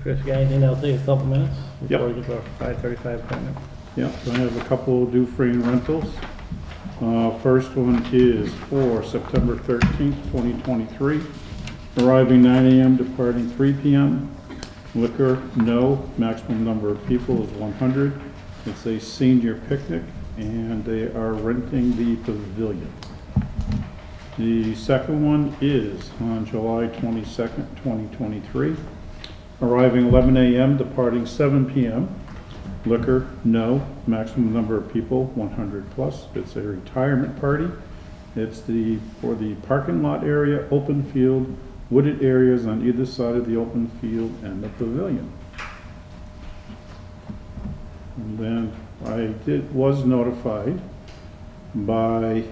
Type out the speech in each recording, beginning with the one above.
Chris, you got anything that'll take a couple minutes before Yep. we get to our 5:35 appointment? Yeah, so I have a couple of due free rentals. First one is for September 13th, 2023. Arriving 9 a.m., departing 3 p.m. Liquor, no. Maximum number of people is 100. It's a senior picnic, and they are renting the pavilion. The second one is on July 22nd, 2023. Arriving 11 a.m., departing 7 p.m. Liquor, no. Maximum number of people, 100 plus. It's a retirement party. It's for the parking lot area, open field, wooded areas on either side of the open field, and the pavilion. And then I was notified by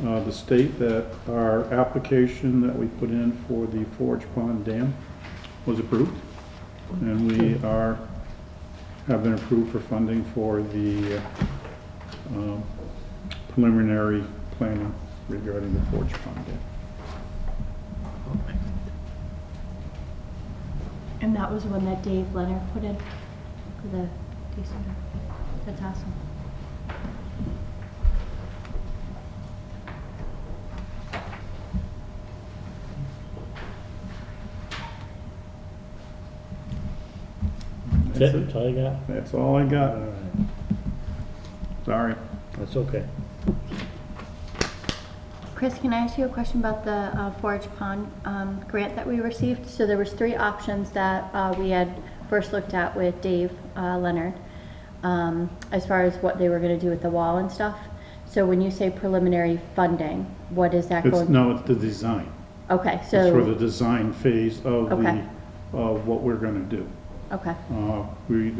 the state that our application that we put in for the Forge Pond Dam was approved, and we have been approved for funding for the preliminary planning regarding the Forge Pond Dam. And that was one that Dave Leonard put in for the decent. That's awesome. That's all you got? That's all I got. All right. Sorry. That's okay. Chris, can I ask you a question about the Forage Pond grant that we received? So there was 3 options that we had first looked at with Dave Leonard as far as what they were going to do with the wall and stuff. So when you say preliminary funding, what is that going? No, it's the design. Okay, so It's for the design phase of Okay. of what we're going to do. okay,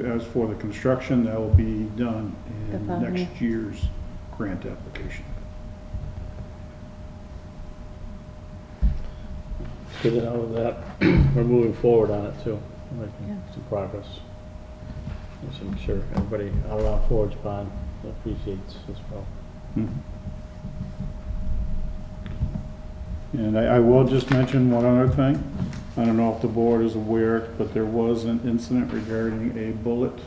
As for the construction, that will be done in The following next year's grant application. It's good to know that we're moving forward on it too, making Yeah. some progress. Which I'm sure everybody out around Forge Pond appreciates as well. Mhm. And I will just mention one other thing. I don't know if the board is aware, but there was an incident regarding a bullet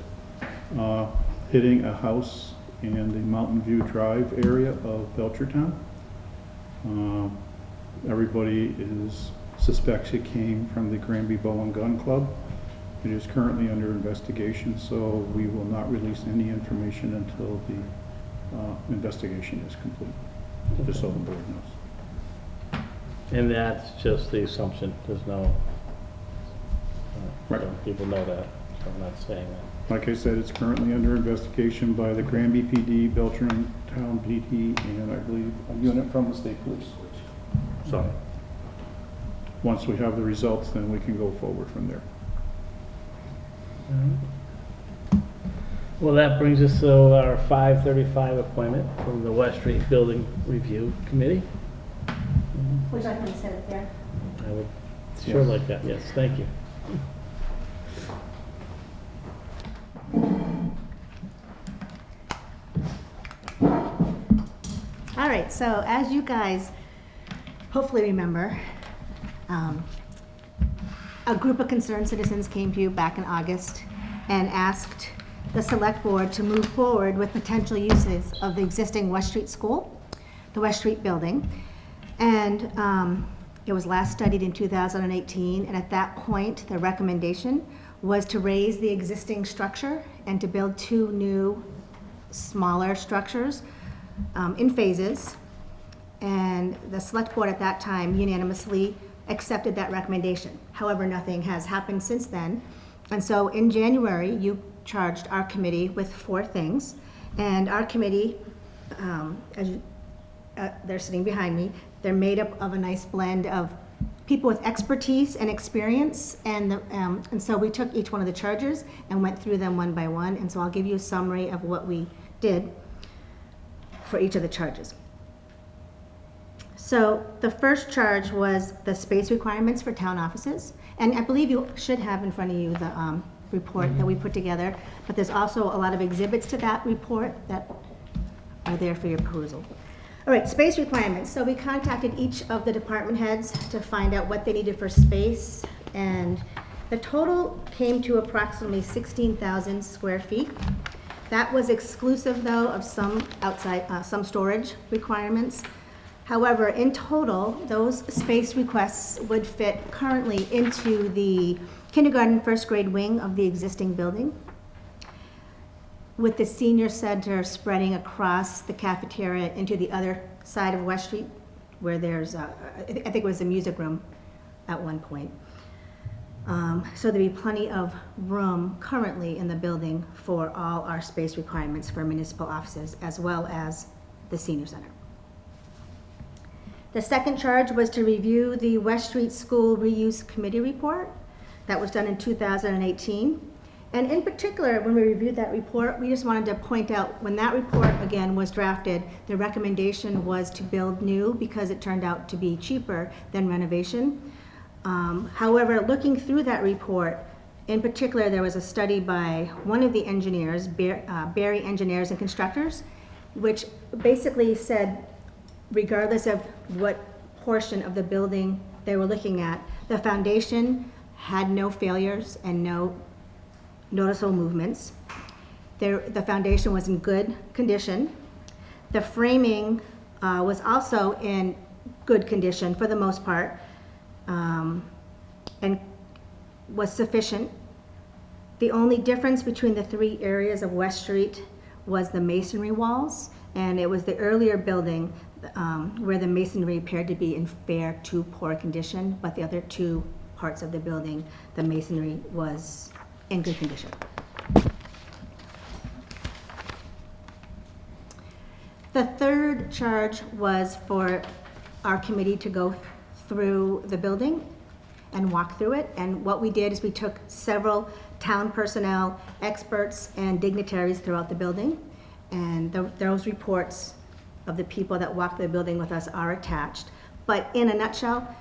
hitting a house in the Mountain View Drive area of Belchertown. Everybody suspects it came from the Granby Bow and Gun Club. It is currently under investigation, so we will not release any information until the investigation is complete, just so the board knows. And that's just the assumption, there's no, Right. so people know that, so I'm not saying that. Like I said, it's currently under investigation by the Granby PD, Belchertown PD, and I believe a unit from the state police. So, once we have the results, then we can go forward from there. Well, that brings us to our 5:35 appointment from the West Street Building Review Committee. would you like me to sit it there? I would sure like that, yes, thank you. All right, so as you guys hopefully remember, a group of concerned citizens came to you back in August and asked the select board to move forward with potential uses of the existing West Street School, the West Street building. And it was last studied in 2018, and at that point, the recommendation was to raise the existing structure and to build 2 new, smaller structures in phases. And the select board at that time unanimously accepted that recommendation. However, nothing has happened since then. And so in January, you charged our committee with 4 things. And our committee, they're sitting behind me, they're made up of a nice blend of people with expertise and experience. And so we took each one of the charges and went through them one by one. And so I'll give you a summary of what we did for each of the charges. So the first charge was the space requirements for town offices. And I believe you should have in front of you the report that we put together, but there's also a lot of exhibits to that report that are there for your perusal. All right, space requirements. So we contacted each of the department heads to find out what they needed for space, and The total came to approximately 16,000 square feet. That was exclusive, though, of some outside, some storage requirements. However, in total, those space requests would fit currently into the kindergarten, first grade wing of the existing building, with the senior center spreading across the cafeteria into the other side of West Street, where there's, I think it was a music room at one point. So there'd be plenty of room currently in the building for all our space requirements for municipal offices, as well as the senior center. The second charge was to review the West Street School Reuse Committee report. That was done in 2018. And in particular, when we reviewed that report, we just wanted to point out, when that report, again, was drafted, the recommendation was to build new because it turned out to be cheaper than renovation. However, looking through that report, in particular, there was a study by one of the engineers, Barry Engineers and Constructors, which basically said, regardless of what portion of the building they were looking at, the foundation had no failures and no noticeable movements. The foundation was in good condition. The framing was also in good condition for the most part, and was sufficient. The only difference between the three areas of West Street was the masonry walls, and it was the earlier building where the masonry appeared to be in fair to poor condition, but the other two parts of the building, the masonry was in good condition. The third charge was for our committee to go through the building and walk through it. And what we did is we took several town personnel, experts, and dignitaries throughout the building. And those reports of the people that walked the building with us are attached. But in a nutshell,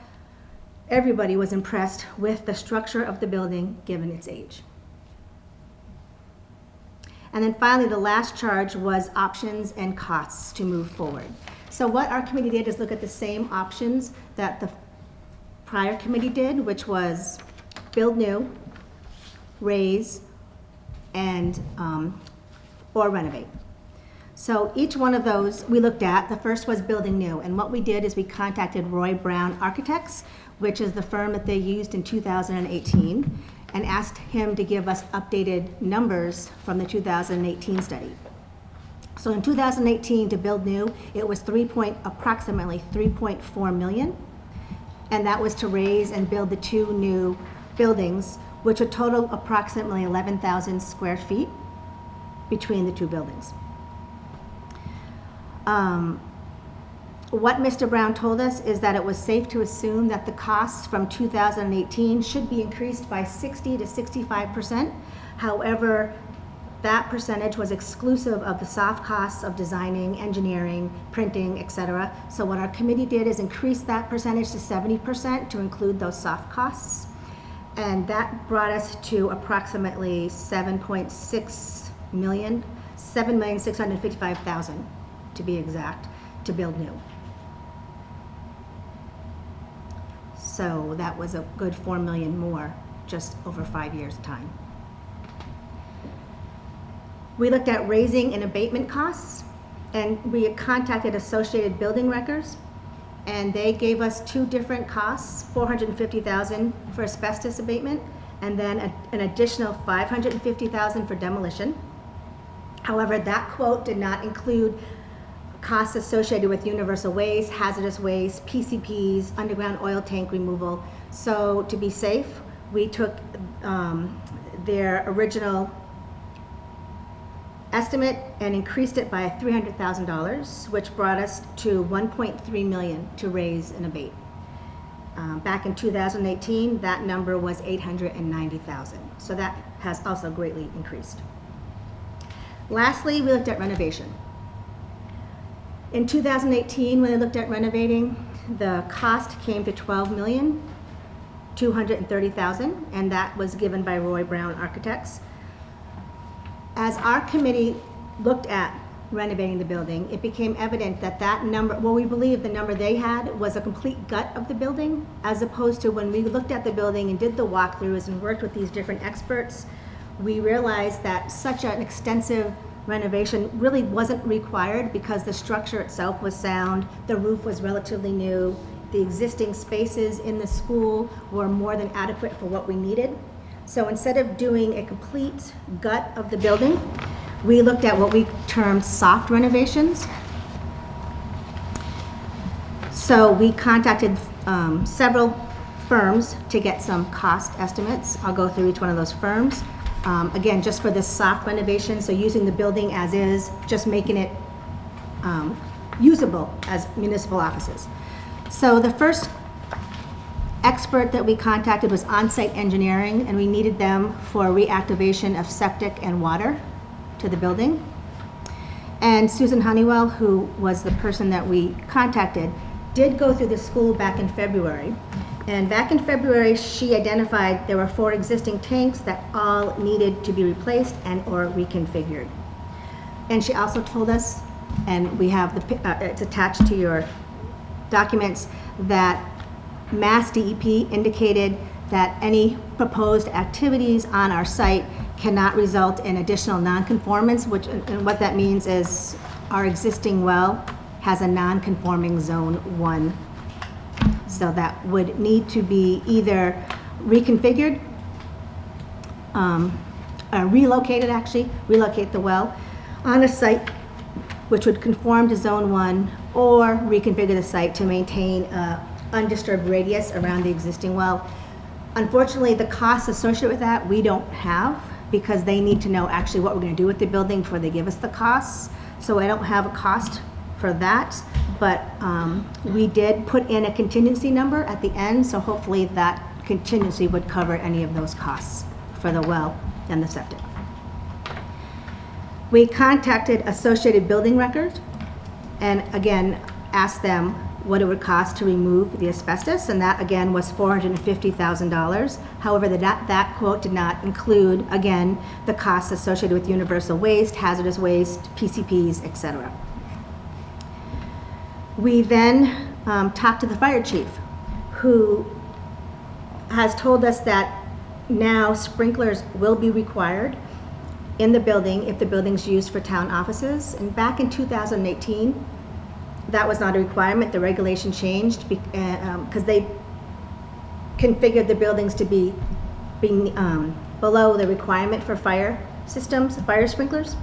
everybody was impressed with the structure of the building given its age. And then finally, the last charge was options and costs to move forward. So what our committee did is look at the same options that the prior committee did, which was build new, raise, and or renovate. So each one of those we looked at. The first was building new, and what we did is we contacted Roy Brown Architects, which is the firm that they used in 2018, and asked him to give us updated numbers from the 2018 study. So in 2018, to build new, it was approximately 3.4 million, and that was to raise and build the two new buildings, which would total approximately 11,000 square feet between the two buildings. What Mr. Brown told us is that it was safe to assume that the costs from 2018 should be increased by 60 to 65%. However, that percentage was exclusive of the soft costs of designing, engineering, printing, etc. So what our committee did is increase that percentage to 70% to include those soft costs. And that brought us to approximately 7.6 million, 7,655,000 to be exact, to build new. So that was a good 4 million more just over 5 years' time. We looked at raising and abatement costs, and we contacted Associated Building Records, and they gave us two different costs, $450,000 for asbestos abatement, and then an additional $550,000 for demolition. However, that quote did not include costs associated with universal waste, hazardous waste, PCPs, underground oil tank removal. So to be safe, we took their original estimate and increased it by $300,000, which brought us to 1.3 million to raise and abate. Back in 2018, that number was 890,000. So that has also greatly increased. Lastly, we looked at renovation. In 2018, when they looked at renovating, the cost came to $12,230,000, and that was given by Roy Brown Architects. As our committee looked at renovating the building, it became evident that that number, well, we believe the number they had was a complete gut of the building, as opposed to when we looked at the building and did the walkthroughs and worked with these different experts, we realized that such an extensive renovation really wasn't required because the structure itself was sound, the roof was relatively new, the existing spaces in the school were more than adequate for what we needed. So instead of doing a complete gut of the building, we looked at what we termed soft renovations. So we contacted several firms to get some cost estimates. I'll go through each one of those firms. Again, just for this soft renovation, so using the building as is, just making it usable as municipal offices. So the first expert that we contacted was On-Site Engineering, and we needed them for reactivation of septic and water to the building. And Susan Honeywell, who was the person that we contacted, did go through the school back in February. And back in February, she identified there were 4 existing tanks that all needed to be replaced and or reconfigured. And she also told us, and we have it's attached to your documents, that Mass DEP indicated that any proposed activities on our site cannot result in additional nonconformance, and what that means is our existing well has a nonconforming zone 1. So that would need to be either reconfigured, relocate the well on a site which would conform to zone 1, or reconfigure the site to maintain an undisturbed radius around the existing well. Unfortunately, the costs associated with that we don't have, because they need to know actually what we're going to do with the building before they give us the costs. So I don't have a cost for that, but we did put in a contingency number at the end, so hopefully that contingency would cover any of those costs for the well and the septic. We contacted Associated Building Records and again asked them what it would cost to remove the asbestos, and that again was $450,000. However, that quote did not include, again, the costs associated with universal waste, hazardous waste, PCPs, etc. We then talked to the fire chief, who has told us that now sprinklers will be required in the building if the building's used for town offices. And back in 2018, that was not a requirement. The regulation changed because they configured the buildings to be below the requirement for fire systems, fire sprinklers.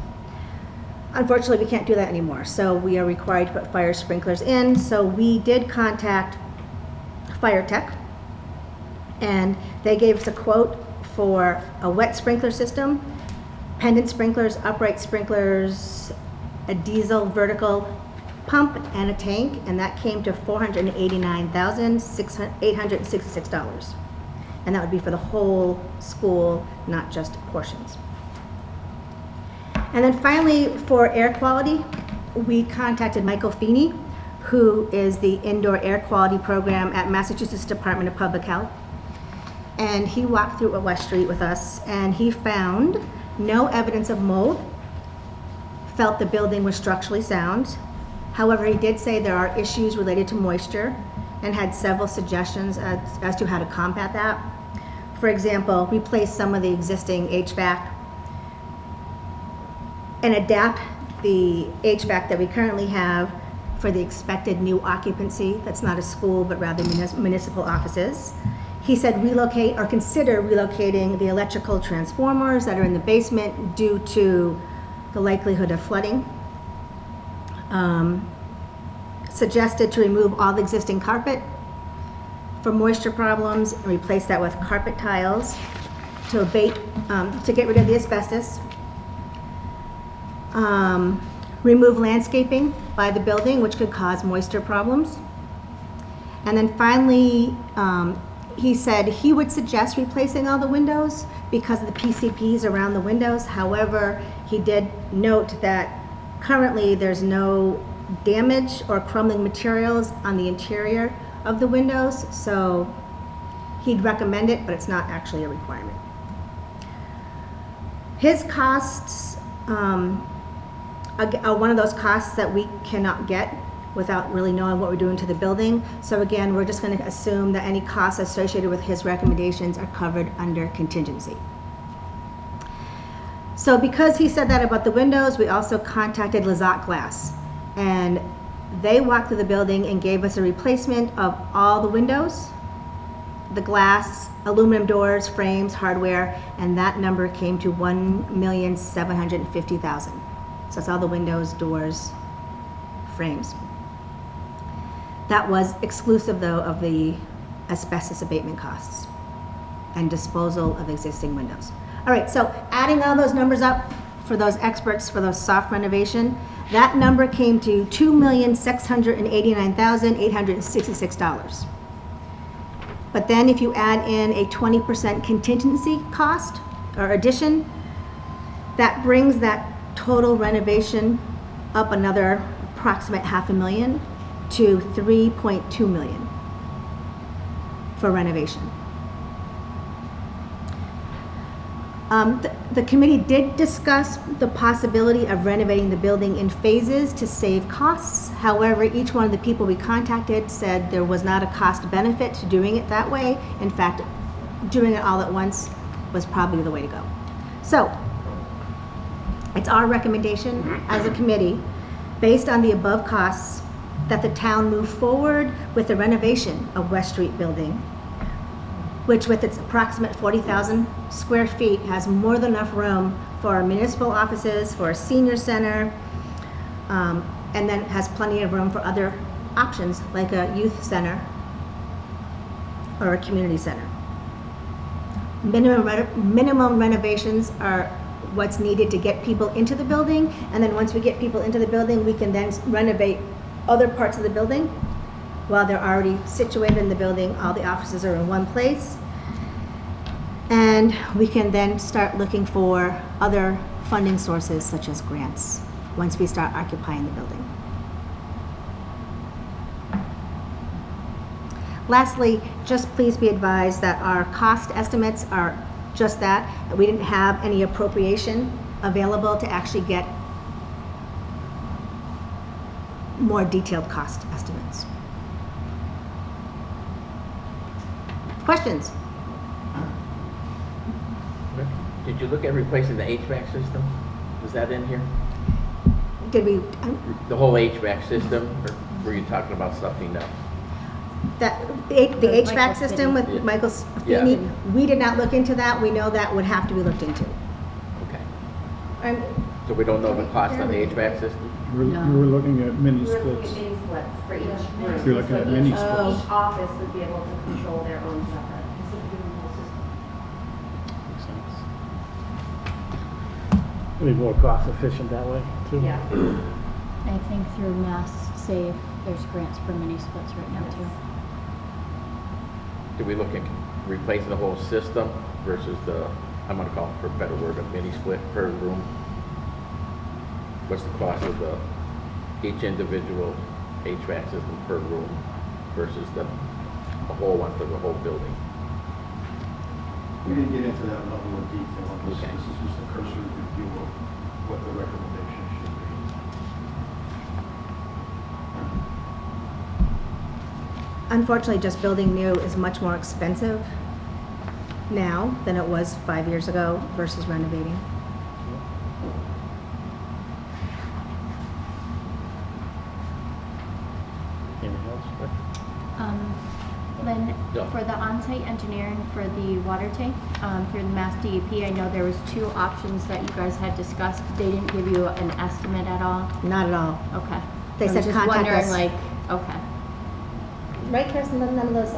Unfortunately, we can't do that anymore, so we are required to put fire sprinklers in. So we did contact Fire Tech, and they gave us a quote for a wet sprinkler system, pendant sprinklers, upright sprinklers, a diesel vertical pump, and a tank, and that came to $489,866. And that would be for the whole school, not just portions. And then finally, for air quality, we contacted Michael Feeney, who is the indoor air quality program at Massachusetts Department of Public Health. And he walked through West Street with us, and he found no evidence of mold, felt the building was structurally sound. However, he did say there are issues related to moisture and had several suggestions as to how to combat that. For example, replace some of the existing HVAC and adapt the HVAC that we currently have for the expected new occupancy. That's not a school, but rather municipal offices. He said relocate or consider relocating the electrical transformers that are in the basement due to the likelihood of flooding. Suggested to remove all the existing carpet for moisture problems and replace that with carpet tiles to get rid of the asbestos. Remove landscaping by the building, which could cause moisture problems. And then finally, he said he would suggest replacing all the windows because of the PCPs around the windows. However, he did note that currently there's no damage or crumbling materials on the interior of the windows, so he'd recommend it, but it's not actually a requirement. His costs one of those costs that we cannot get without really knowing what we're doing to the building. So again, we're just going to assume that any costs associated with his recommendations are covered under contingency. So because he said that about the windows, we also contacted Lazat Glass. And they walked through the building and gave us a replacement of all the windows, the glass, aluminum doors, frames, hardware, and that number came to $1,750,000. So that's all the windows, doors, frames. That was exclusive, though, of the asbestos abatement costs and disposal of existing windows. All right, so adding all those numbers up for those experts for those soft renovation, that number came to $2,689,866. But then if you add in a 20% contingency cost or addition, that brings that total renovation up another approximate $500,000 to $3.2 million for renovation. The committee did discuss the possibility of renovating the building in phases to save costs. However, each one of the people we contacted said there was not a cost benefit to doing it that way. In fact, doing it all at once was probably the way to go. So, it's our recommendation as a committee, based on the above costs, that the town move forward with the renovation of West Street building, which with its approximate 40,000 square feet has more than enough room for municipal offices, for a senior center, and then has plenty of room for other options like a youth center or a community center. Minimum renovations are what's needed to get people into the building, and then once we get people into the building, we can then renovate other parts of the building. While they're already situated in the building, all the offices are in one place. And we can then start looking for other funding sources such as grants once we start occupying the building. Lastly, just please be advised that our cost estimates are just that. We didn't have any appropriation available to actually get more detailed cost estimates. Questions? Did you look at replacing the HVAC system? Was that in here? Did we, The whole HVAC system, or were you talking about something else? the HVAC Michael system with Yeah. Michael Yeah. Feeney, we did not look into that. We know that would have to be looked into. Okay. And So we don't know the cost on the HVAC system? You were looking at mini We're looking splits. at mini splits for each room. You're looking at mini So splits. each office would be able to control their own separate, instead of doing the whole system. Makes sense. It'd be more cost efficient that way, too. Yeah. I think through Mass Save, there's grants for mini splits right now too. Do we look at replacing the whole system versus the, I'm gonna call it for a better word, a mini split per room? What's the cost of each individual HVAC system per room versus the whole one for the whole building? We didn't get into that level of detail on this. Okay. This is just a cursory review of what the recommendation should be. unfortunately, just building new is much more expensive now than it was 5 years ago versus renovating. Anything else? Rick? Lynn, Yeah. for the on-site engineering for the water tank, through the Mass DEP, I know there was 2 options that you guys had discussed. They didn't give you an estimate at all? Not at all. Okay. They I was said just contact wondering, us. like, okay. Right, Kirsten, none of those,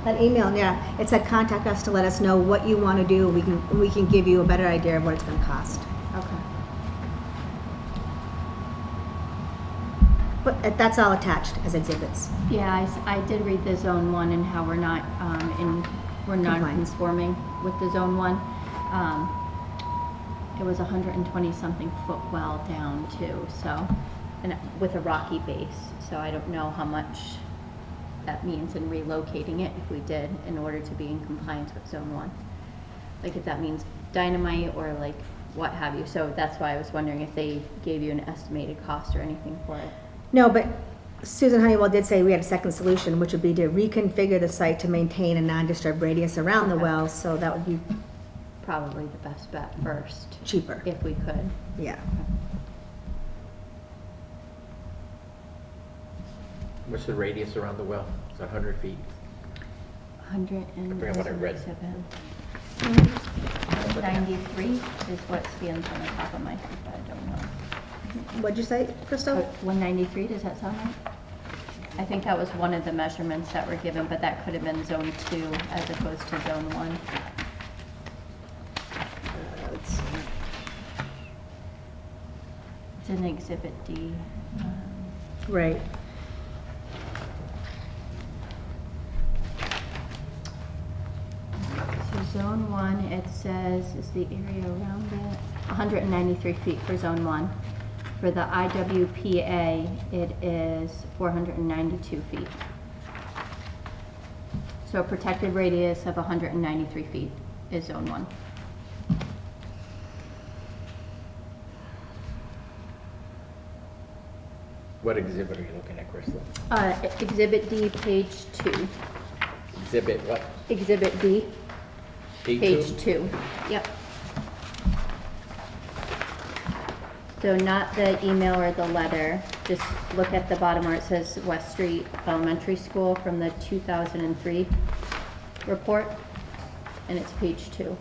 that email, yeah, it said contact us to let us know what you want to do. We can give you a better idea of what it's going to cost. Okay. But that's all attached as exhibits. Yeah, I did read the Zone 1 and how we're not, we're non-conforming with the Zone 1. It was 120-something foot well down too, so, and with a rocky base, so I don't know how much that means in relocating it if we did in order to be in compliance with Zone 1. Like if that means dynamite or like what have you. So that's why I was wondering if they gave you an estimated cost or anything for it. No, but Susan Honeywell did say we had a second solution, which would be to reconfigure the site to maintain a non-disturbed radius around the Okay. well, so that would be Probably the best bet first, cheaper. if we could. Yeah. What's the radius around the well? Is that 100 feet? 100 and. I forget what I read. 93 is what stands on the top of my head, but I don't know. What'd you say, Crystal? 193, does that sound right? I think that was one of the measurements that were given, but that could have been zone 2 as opposed to zone 1. Let's see. It's in Exhibit D. Right. So zone 1, it says, is the area around it, 193 feet for zone 1. For the IWPA, it is 492 feet. So a protected radius of 193 feet is zone 1. What exhibit are you looking at, Crystal? Exhibit D, page 2. Exhibit what? Exhibit D, D2? page 2. Yep. So not the email or the letter, just look at the bottom where it says West Street Elementary School from the 2003 report, and it's page 2.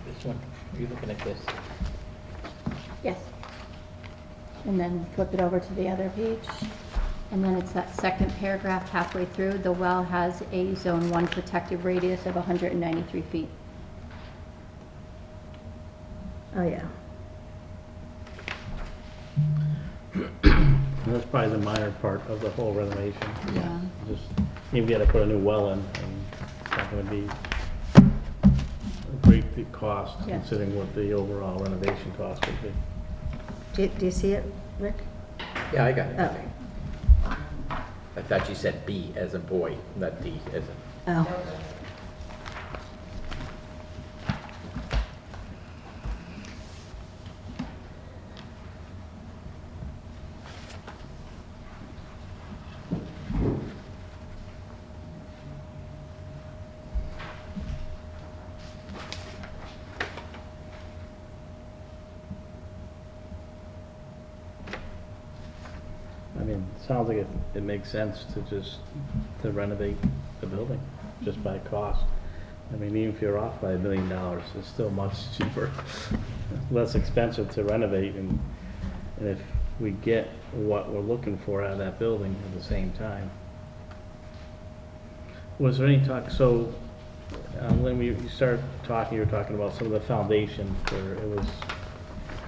This one? Are you looking at this? Yes. And then flip it over to the other page. And then it's that second paragraph halfway through. The well has a zone 1 protective radius of 193 feet. Oh, yeah. And that's probably the minor part of the whole renovation. Yeah. Just, you've got to put a new well in, and it's not going to be a great big cost, Yeah. considering what the overall renovation cost would be. Do you see it, Rick? Yeah, I got it. Oh. I thought you said B as a boy, not D as a... Oh. I mean, it sounds like it makes sense to renovate the building, just by cost. I mean, even if you're off by $1 million, it's still much cheaper, less expensive to renovate, and if we get what we're looking for out of that building at the same time. Was there any talk, so, when we started talking, you were talking about some of the foundation where it was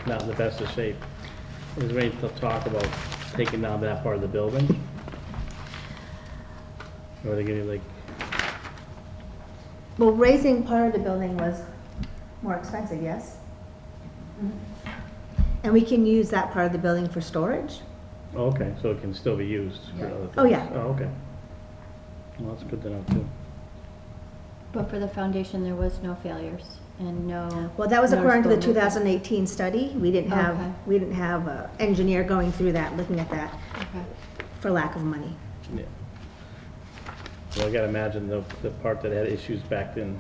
not in the best of shape. Was there any talk about taking down that part of the building? Or are they gonna like, Well, raising part of the building was more expensive, yes? And we can use that part of the building for storage? oh, okay, so it can still be used for other things? Oh, yeah. Oh, okay. Well, that's good to know too. But for the foundation, there was no failures and no. Well, that was according to the noticeable movement. 2018 study. We didn't Okay. have an engineer going through that, looking at that Okay. for lack of money. Yeah. Well, I gotta imagine the part that had issues back then,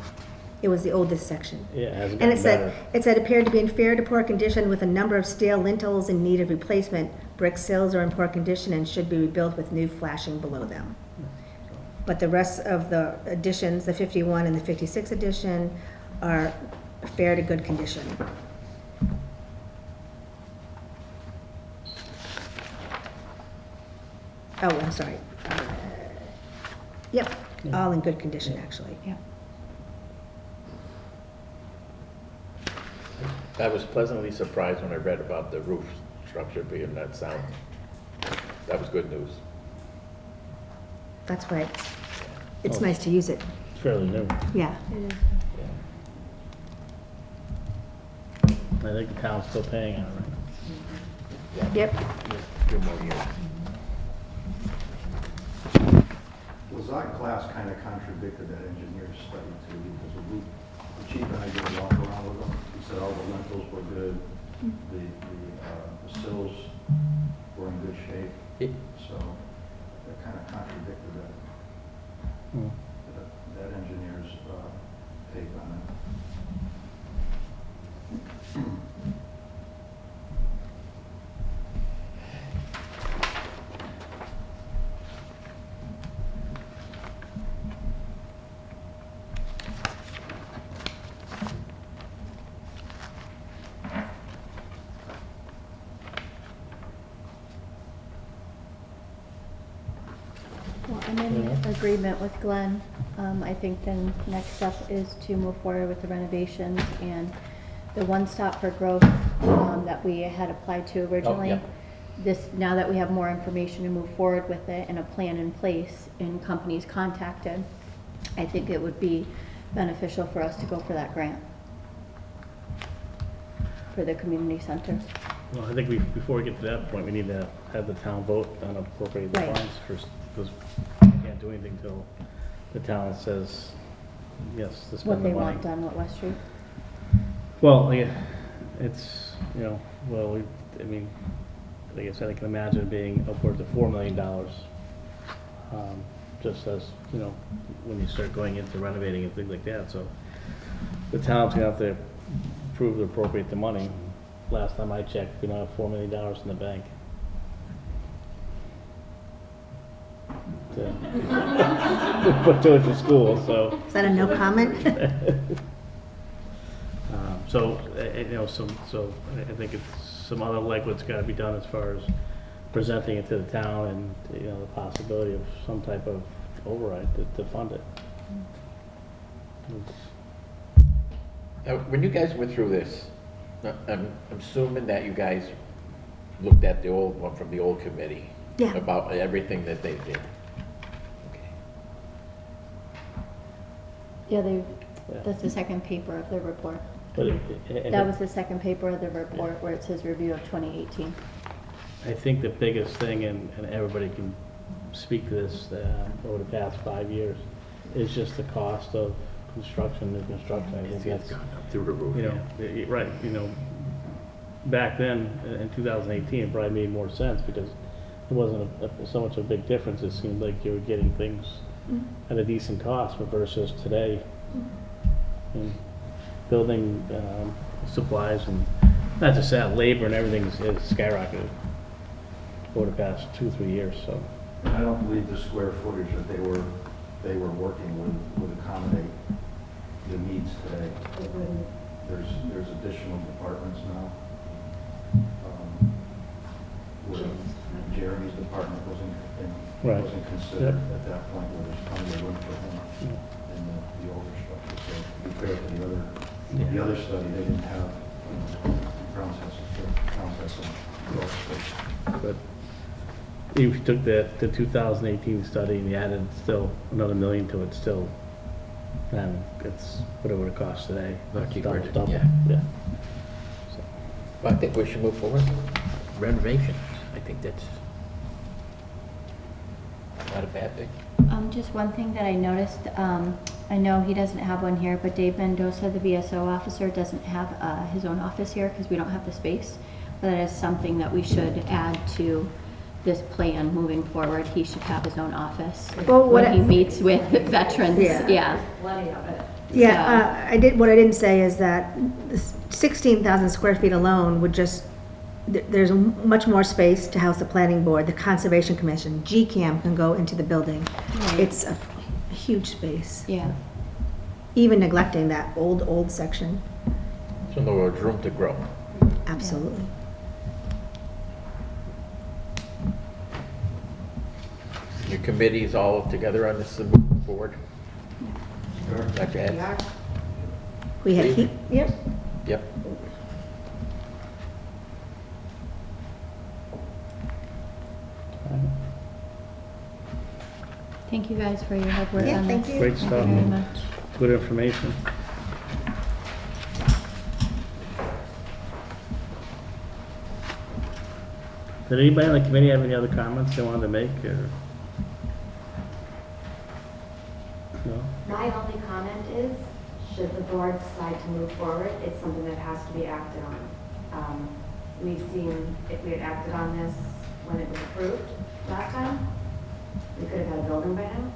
It was the oldest section. yeah, it hasn't And gotten better. it said appeared to be in fair to poor condition with a number of stale lintels in need of replacement. Brick sills are in poor condition and should be rebuilt with new flashing below them. But the rest of the additions, the 51 and the 56 edition, are fair to good condition. Oh, I'm sorry. Yep, all in good condition, actually. Yeah. I was pleasantly surprised when I read about the roof structure being that sound. That was good news. That's why it's Oh. nice to use it. It's fairly new. Yeah. I think the town's still paying on it, right? Yep. Few more years. Was design class kind of contradicted that engineer's study too, because the chief and I did a walk around with him. He said all the lintels were good, the sills were in good shape, so that kind of contradicted that engineer's take on it. Well, I'm in agreement with Glenn. I think then next step is to move forward with the renovations and the One Stop for Growth that we had applied to originally. yeah. Now that we have more information to move forward with it and a plan in place and companies contacted, I think it would be beneficial for us to go for that grant for the community center. Well, I think before we get to that point, we need to have the town vote on appropriating the Right. funds first, because we can't do anything till the town says, yes, to What spend they the money. want done with West Street. Well, yeah, it's, I mean, like I said, I can imagine it being upwards of $4 million. Just as, when you start going into renovating and things like that, so the town's gonna have to approve to appropriate the money. Last time I checked, we don't have $4 million in the bank. To put towards the school, so. Is that a no comment? So I think it's some other legwork's gotta be done as far as presenting it to the town and, the possibility of some type of override to fund it. When you guys went through this, I'm assuming that you guys looked at the old one from the old committee. Yeah. About everything that they did. Okay. Yeah, Yeah. that's the second paper of the report. But That was the second paper of the report where it says review of 2018. I think the biggest thing, and everybody can speak to this, over the past 5 years, is just the cost of construction, new construction. I think that's, Up through the roof. right, back then, in 2018, it probably made more sense because it wasn't so much a big difference. It seemed like you were getting things at a decent cost versus today. And building supplies and not just that, labor and everything is skyrocketed over the past 2-3 years, so. I don't believe the square footage that they were working with would accommodate the needs today. There's additional departments now. Where Jeremy's department wasn't Right. considered Yep. at that point, where there's plenty of room for him in the older structure. So to be fair to the other study, they didn't have, Browns has some growth space. But if you took the 2018 study and you added still another $1 million to it, still, then it's what it would have cost today. Not cheaper, Double. yeah. Yeah. So, Well, I think we should move forward. Renovations, I think that's not a bad thing. Just one thing that I noticed, I know he doesn't have one here, but Dave Mendoza, the VSO officer, doesn't have his own office here because we don't have the space. But that is something that we should add to this plan moving forward. He should have his own office Well, what when he I- meets with veterans. Yeah. Yeah. Plenty of it. Yeah, what I didn't say is that this 16,000 square feet alone would just, there's much more space to house the planning board, the conservation commission, GCAM can go into the building. Right. It's a huge space, Yeah. even neglecting that old section, So in other words, room to grow. absolutely. Your committee's all together on this and moving forward? Dr. Ed? We had heat, yep. Yep. Thank you guys for your hard work Yeah, on thank this. you. Great Thank stuff. you very much. Good information. Did anybody on the committee have any other comments they wanted to make, or? should the board decide to move forward, it's something that has to be acted on. We've seen, if we had acted on this when it was approved last time, we could have had a building by now.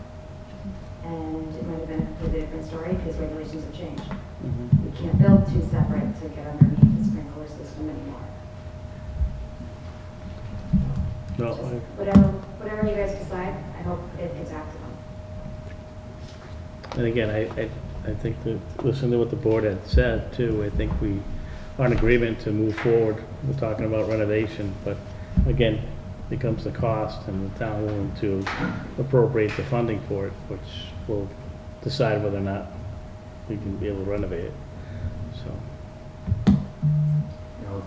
And it might have been a completely different story because regulations have changed. Mhm. We can't build two separate to get underneath the sprinkler system anymore. No, Just I- whatever you guys decide, I hope it gets acted on. and again, I think that, listening to what the board had said too, I think we are in agreement to move forward. We're talking about renovation, but again, becomes the cost and the town willing to appropriate the funding for it, which will decide whether or not we can be able to renovate it, so. You know,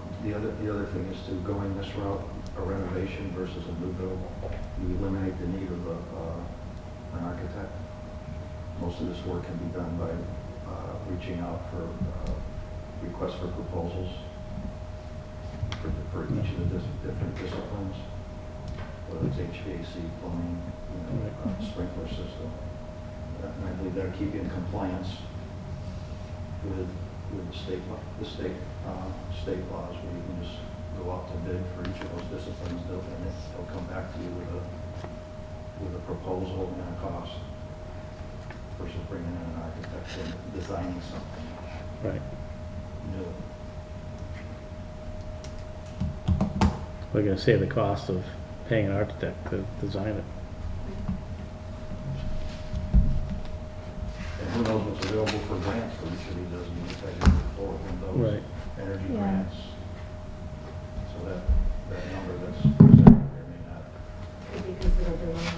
the other thing is to going this route, a renovation versus a new build, you eliminate the need of an architect. Most of this work can be done by reaching out for requests for proposals for each of the different disciplines, whether it's HVAC, plumbing, sprinkler system. And I believe that'll keep you in compliance with the state laws, where you can just go out to bid for each of those disciplines, and they'll come back to you with a proposal and a cost versus bringing in an architect and designing something Right. new. We're gonna save the cost of paying an architect to design it. And who knows what's available for grants for each of these as you decide to move forward with those Right. energy Yeah. grants. So that number that's presented there may not. Could be considered the loan.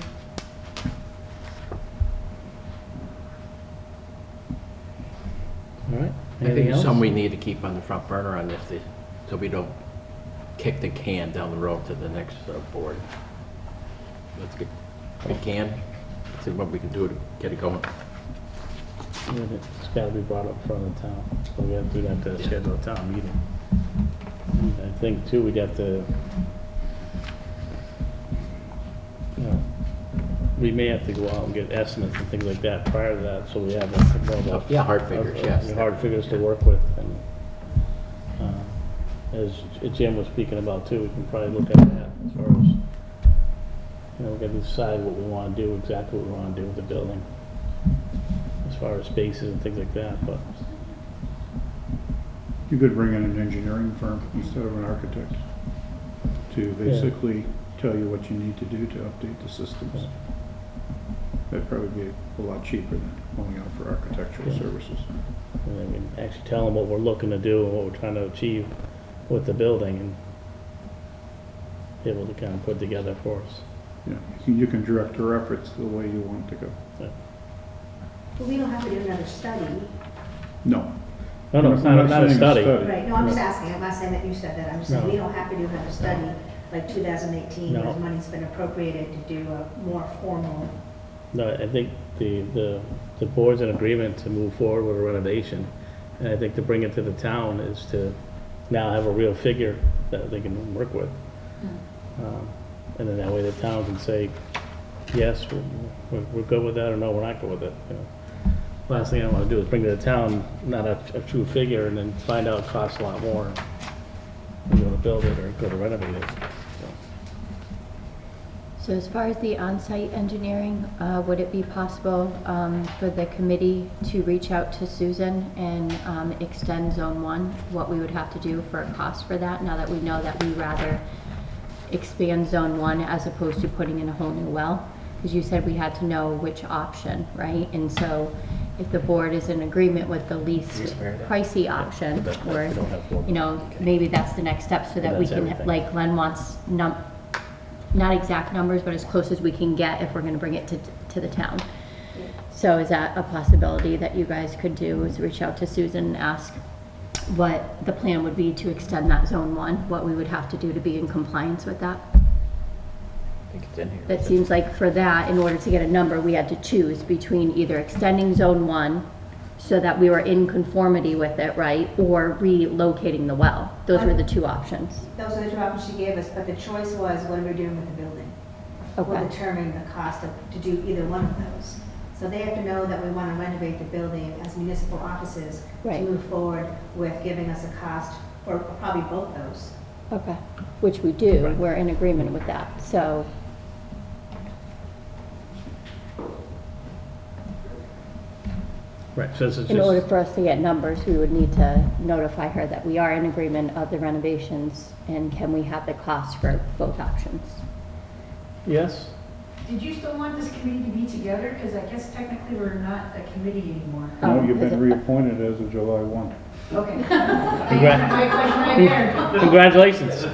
All right, I think anything it's else? something we need to keep on the front burner on this, so we don't kick the can down the road to the next board. Let's get, we can, see what we can do to get it going. And it's gotta be brought up in front of the town, so we have to do that to schedule a town meeting. And I think too, we'd have to, we may have to go out and get estimates and things like that prior to that, so we have a more of a. Yeah, hard figures, yes. Hard figures to work with, and, as Jim was speaking about too, we can probably look at that as far as, we gotta decide what we wanna do, exactly what we wanna do with the building, as far as spaces and things like that, but, You could bring in an engineering firm instead of an architect to basically tell you what you need to do to update the systems. That'd probably be a lot cheaper than going out for architectural Yeah. services. and then we can actually tell them what we're looking to do and what we're trying to achieve with the building, and be able to kind of put together for us. Yeah, you can direct your efforts the way you want it to go. But we don't have to do another study. No. No, it's I'm not a saying study. Right, no, I'm just asking, I'm not saying that you said that, I'm just saying No. we don't have to do another study like 2018, No. where money's been appropriated to do a more formal. No, I think the board's in agreement to move forward with a renovation, and I think to bring it to the town is to now have a real figure that they can work with. And then that way the town can say, yes, we're good with that, or no, we're not good with it, Last thing I wanna do is bring to the town not a true figure, and then find out it costs a lot more. You go to build it or go to renovate it, so. So as far as the on-site engineering, would it be possible for the committee to reach out to Susan and extend Zone 1, what we would have to do for a cost for that, now that we know that we rather expand Zone 1 as opposed to putting in a whole new well? Because you said we had to know which option, right? And so if the board is in agreement with the least pricey option, But or, we don't have one. maybe that's the next step so that we That's can, everything. like Glenn wants not exact numbers, but as close as we can get if we're gonna bring it to the town. So is that a possibility that you guys could do, is reach out to Susan and ask what the plan would be to extend that Zone 1, what we would have to do to be in compliance with that? I think it's in here. That seems like for that, in order to get a number, we had to choose between either extending Zone 1 so that we were in conformity with it, right, or relocating the well. Those were the two options. Those are the two options she gave us, but the choice was what are we doing with the building? We'll Okay. determine the cost to do either one of those. So they have to know that we want to renovate the building as municipal offices to Right. move forward with giving us a cost for probably both those. Okay, which we do, Right. we're in agreement with that, so, Right, so this is in order just, for us to get numbers, we would need to notify her that we are in agreement of the renovations, and can we have the cost for both options? yes? Did you still want this committee to be together? Because I guess technically we're not a committee anymore. No, Oh, you've is been it- reappointed as of July 1. Okay. My question right there. Congratulations.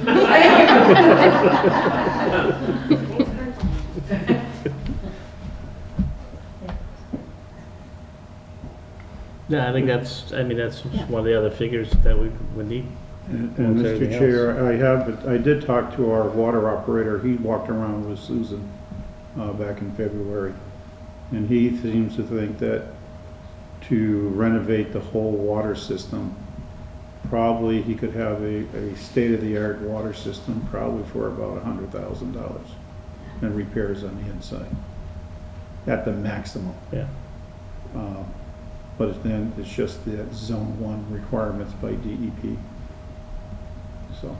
Yeah, I think that's, I mean, that's just one of the other figures that we would need. And Amongst Mr. everything Chair, I did talk to our water operator. He walked around with Susan back in February. And he seems to think that to renovate the whole water system, probably he could have a state-of-the-art water system probably for about $100,000 and repairs on the inside at the maximum. Yeah, But then it's just the Zone 1 requirements by DEP. So.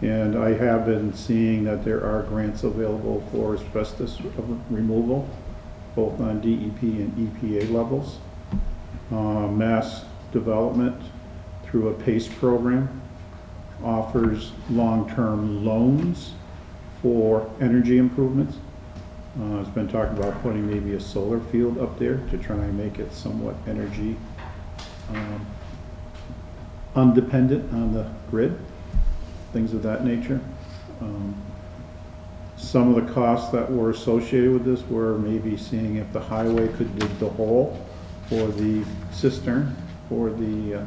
And I have been seeing that there are grants available for asbestos removal, both on DEP and EPA levels. Mass Development, through a PACE program, offers long-term loans for energy improvements. It's been talked about putting maybe a solar field up there to try and make it somewhat energy undependent on the grid, things of that nature. Some of the costs that were associated with this were maybe seeing if the highway could dig the hole for the cistern, for the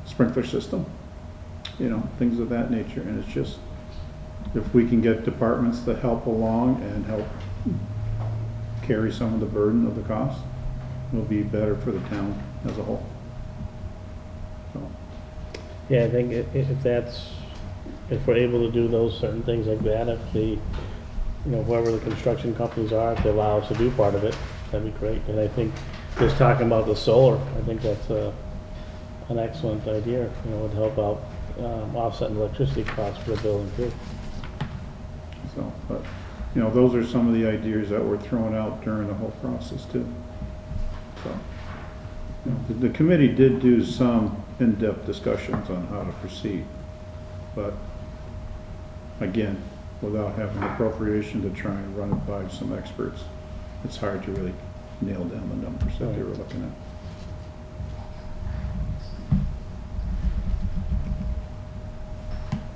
sprinkler system, you know, things of that nature. And it's just, if we can get departments to help along and help carry some of the burden of the cost, it'll be better for the town as a whole. So, yeah, I think if that's, if we're able to do those certain things like that, if the, you know, whoever the construction companies are, if they allow us to do part of it, that'd be great. And I think just talking about the solar, I think that's an excellent idea, you know, would help out offsetting electricity costs for the building too. so, but, you know, those are some of the ideas that were thrown out during the whole process too. So, you know, the committee did do some in-depth discussions on how to proceed, but again, without having appropriation to try and run it by some experts, it's hard to really nail down the numbers that they were looking at.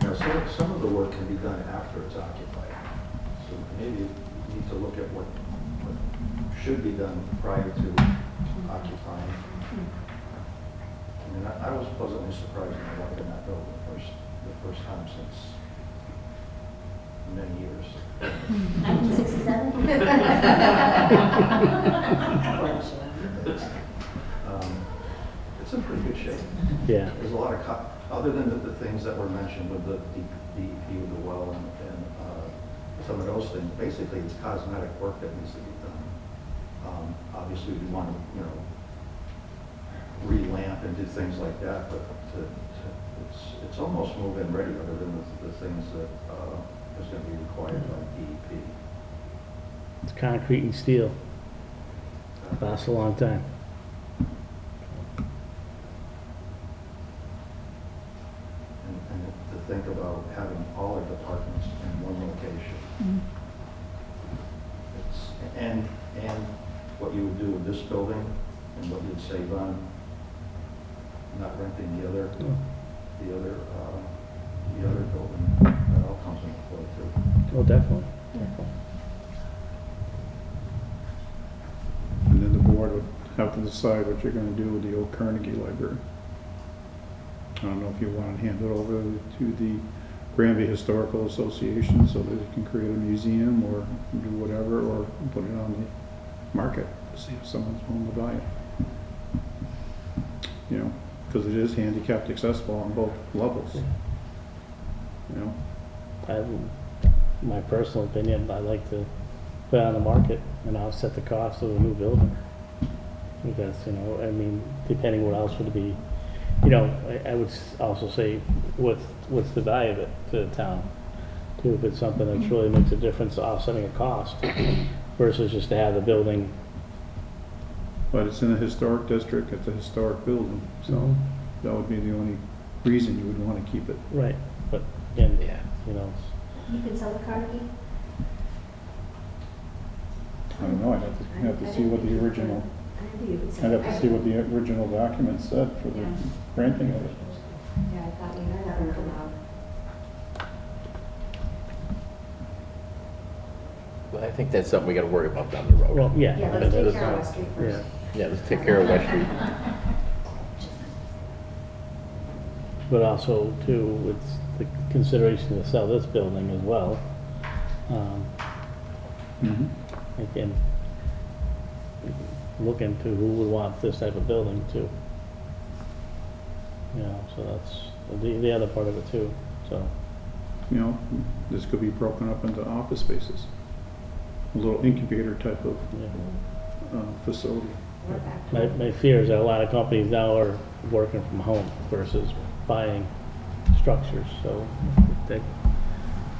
Now, some of the work can be done after it's occupied. So maybe you need to look at what should be done prior to occupying. I mean, I was pleasantly surprised when I walked in that building the first time since many years. 1967? It's in pretty good shape. Yeah, There's a lot of, other than the things that were mentioned with the DEP with the well and some of those things, basically it's cosmetic work that needs to be done. Obviously, we want to, you know, re-lamp and do things like that, but it's almost move-in ready, other than the things that is going to be required by DEP. it's concrete and steel, lasts a long time. And to think about having all our departments in one location. It's, and what you would do with this building and what you'd save on not renting the other building, that all comes into play too. Oh, definitely, definitely. And then the board would have to decide what you're gonna do with the old Carnegie Library. I don't know if you want to hand it over to the Granby Historical Association so that it can create a museum or do whatever, or put it on the market to see if someone's willing to buy it. You know, because it is handicapped accessible on both levels. You know, My personal opinion, I like to put it on the market and offset the cost of a new building. I think that's, I mean, depending what else would be, I would also say, what's the value of it to the town? Too, if it's something that really makes a difference offsetting a cost versus just to have the building. But it's in a historic district, it's a historic building, so that would be the only reason you would want to keep it. Right, but again, Yeah. You can sell the Carnegie? I don't know, I'd have to see what the original, I think you could I'd say. have to see what the original document said for the granting of it. Yeah, I thought we heard that one allowed. Well, I think that's something we gotta worry about down the road. well, yeah. Yeah, but let's take that's care of not- West Street yeah. first. Yeah, let's take care of West Street. But also too, it's the consideration to sell this building as well. Again, look into who would want this type of building too. So that's the other part of it too, so. This could be broken up into office spaces. A little incubator type of Yeah. facility. We're back. My fear is that a lot of companies now are working from home versus buying structures, so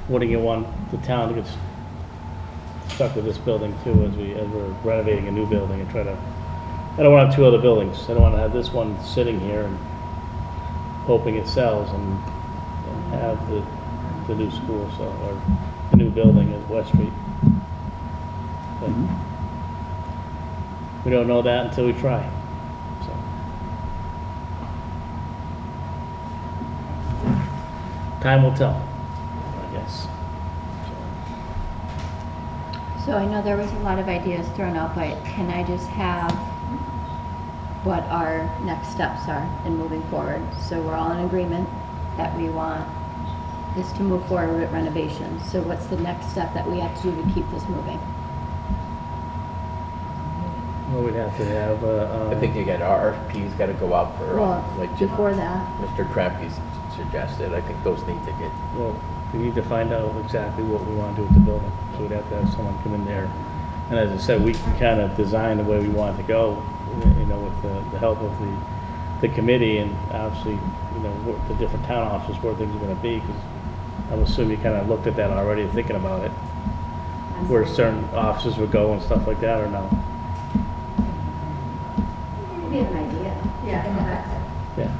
wouldn't you want the town to get stuck with this building too as we're renovating a new building and I don't want to have two other buildings. I don't want to have this one sitting here and hoping it sells and have the new school, or the new building at West Street. But we don't know that until we try, so. Time will tell, I guess. So I know there was a lot of ideas thrown out, but can I just have what our next steps are in moving forward? So we're all in agreement that we want this to move forward with renovations. So what's the next step that we have to do to keep this moving? Well, we'd have to have, I think you got RFPs gotta go out for, Well, like before that, Mr. Trampy suggested. I think those need to get, well, we need to find out exactly what we want to do with the building. So we'd have to have someone come in there. And as I said, we can kind of design the way we want it to go, with the help of the committee and obviously, what the different town offices where things are going to be. Because I'm assuming you kind of looked at that already, thinking about it, where certain offices would go and stuff like that, or no? We have an idea. yeah. Yeah.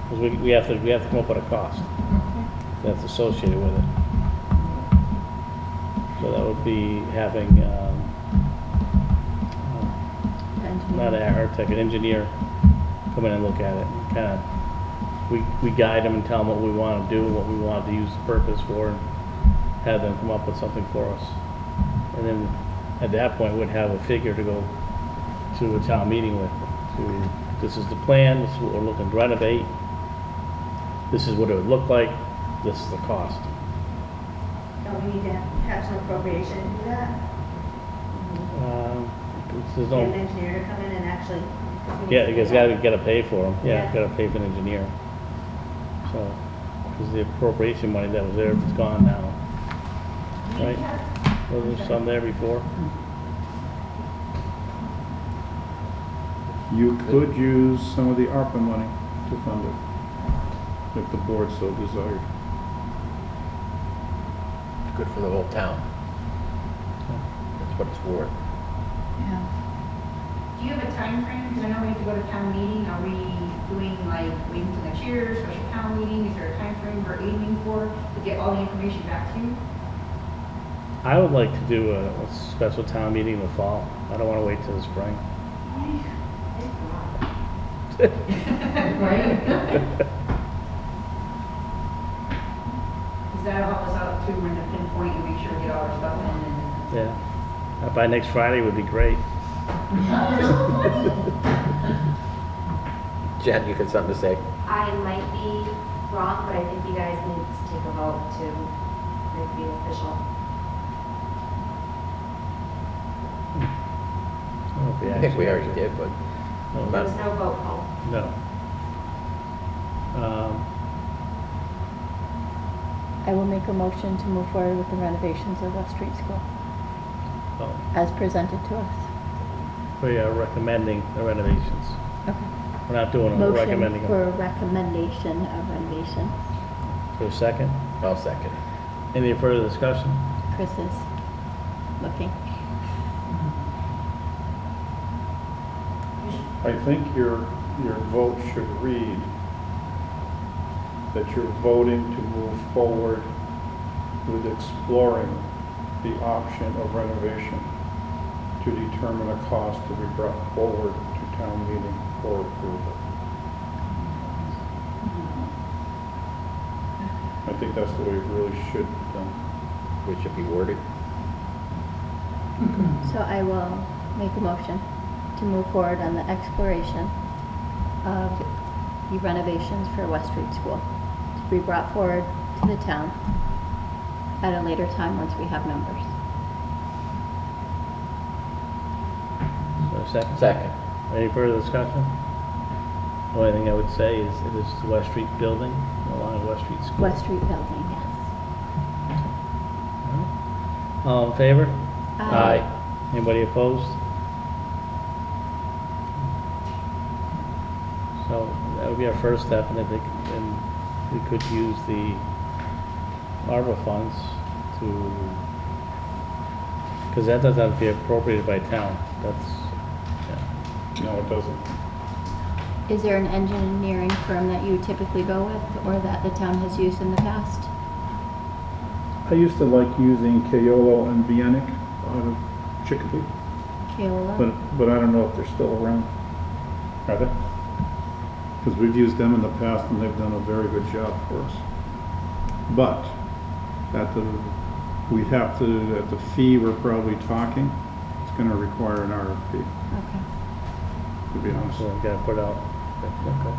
Because we have to come up with a cost that's associated with it. So that would be having, not an architect, an engineer come in and look at it. Kind of, we guide them and tell them what we want to do, what we want to use the purpose for, and have them come up with something for us. And then at that point, we'd have a figure to go to a town meeting with. This is the plan, this is what we're looking to renovate, this is what it would look like, this is the cost. Don't we need to have some appropriation to do that? There's Get an no, engineer to come in and actually. yeah, because gotta pay for them, Yeah. gotta pay for an engineer. So, because the appropriation money that was there, it's gone now, right? Wasn't there some there before? You could use some of the ARPA money to fund it, if the board so desired. it's good for the whole town. That's what it's worth. Yeah. Do you have a time frame? Because I know we have to go to town meeting. Are we doing like waiting till next year, special town meeting? Is there a time frame we're aiming for to get all the information back to you? I would like to do a special town meeting in the fall. I don't want to wait till the spring. Right? Because that'll help us out too, we're gonna pinpoint and make sure we get all our stuff in and. Yeah. By next Friday would be great. Jen, you got something to say? I might be wrong, but I think you guys need to take a vote to make it official. I think we already did, but There was no vote called. No. I will make a motion to move forward with the renovations of West Street School. Oh, as presented to us. we are recommending the renovations. Okay. We're not doing them, we're recommending Motion them. for recommendation of renovation. For a second? I'll second. Any further discussion? Chris is looking. I think your vote should read that you're voting to move forward with exploring the option of renovation to determine a cost to be brought forward to town meeting for approval. I think that's the way it really should be done. Which should be worded. So I will make a motion to move forward on the exploration of the renovations for West Street School to be brought forward to the town at a later time once we have numbers. So a second? Second. Any further discussion? The only thing I would say is it is the West Street building along West Street School. West Street building, yes. All in favor? Aye. Anybody opposed? So that would be our first step, and I think, and we could use the ARPA funds to, because that doesn't have to be appropriated by town, that's, yeah. No, it doesn't. Is there an engineering firm that you typically go with or that the town has used in the past? I used to like using Keolo and Bienic out of Chicopee, Keola? but I don't know if they're still around. Are they? Because we've used them in the past and they've done a very good job for us. But at the fee we're probably talking, it's going to require an RFP, Okay. to be honest. So we gotta put out, okay.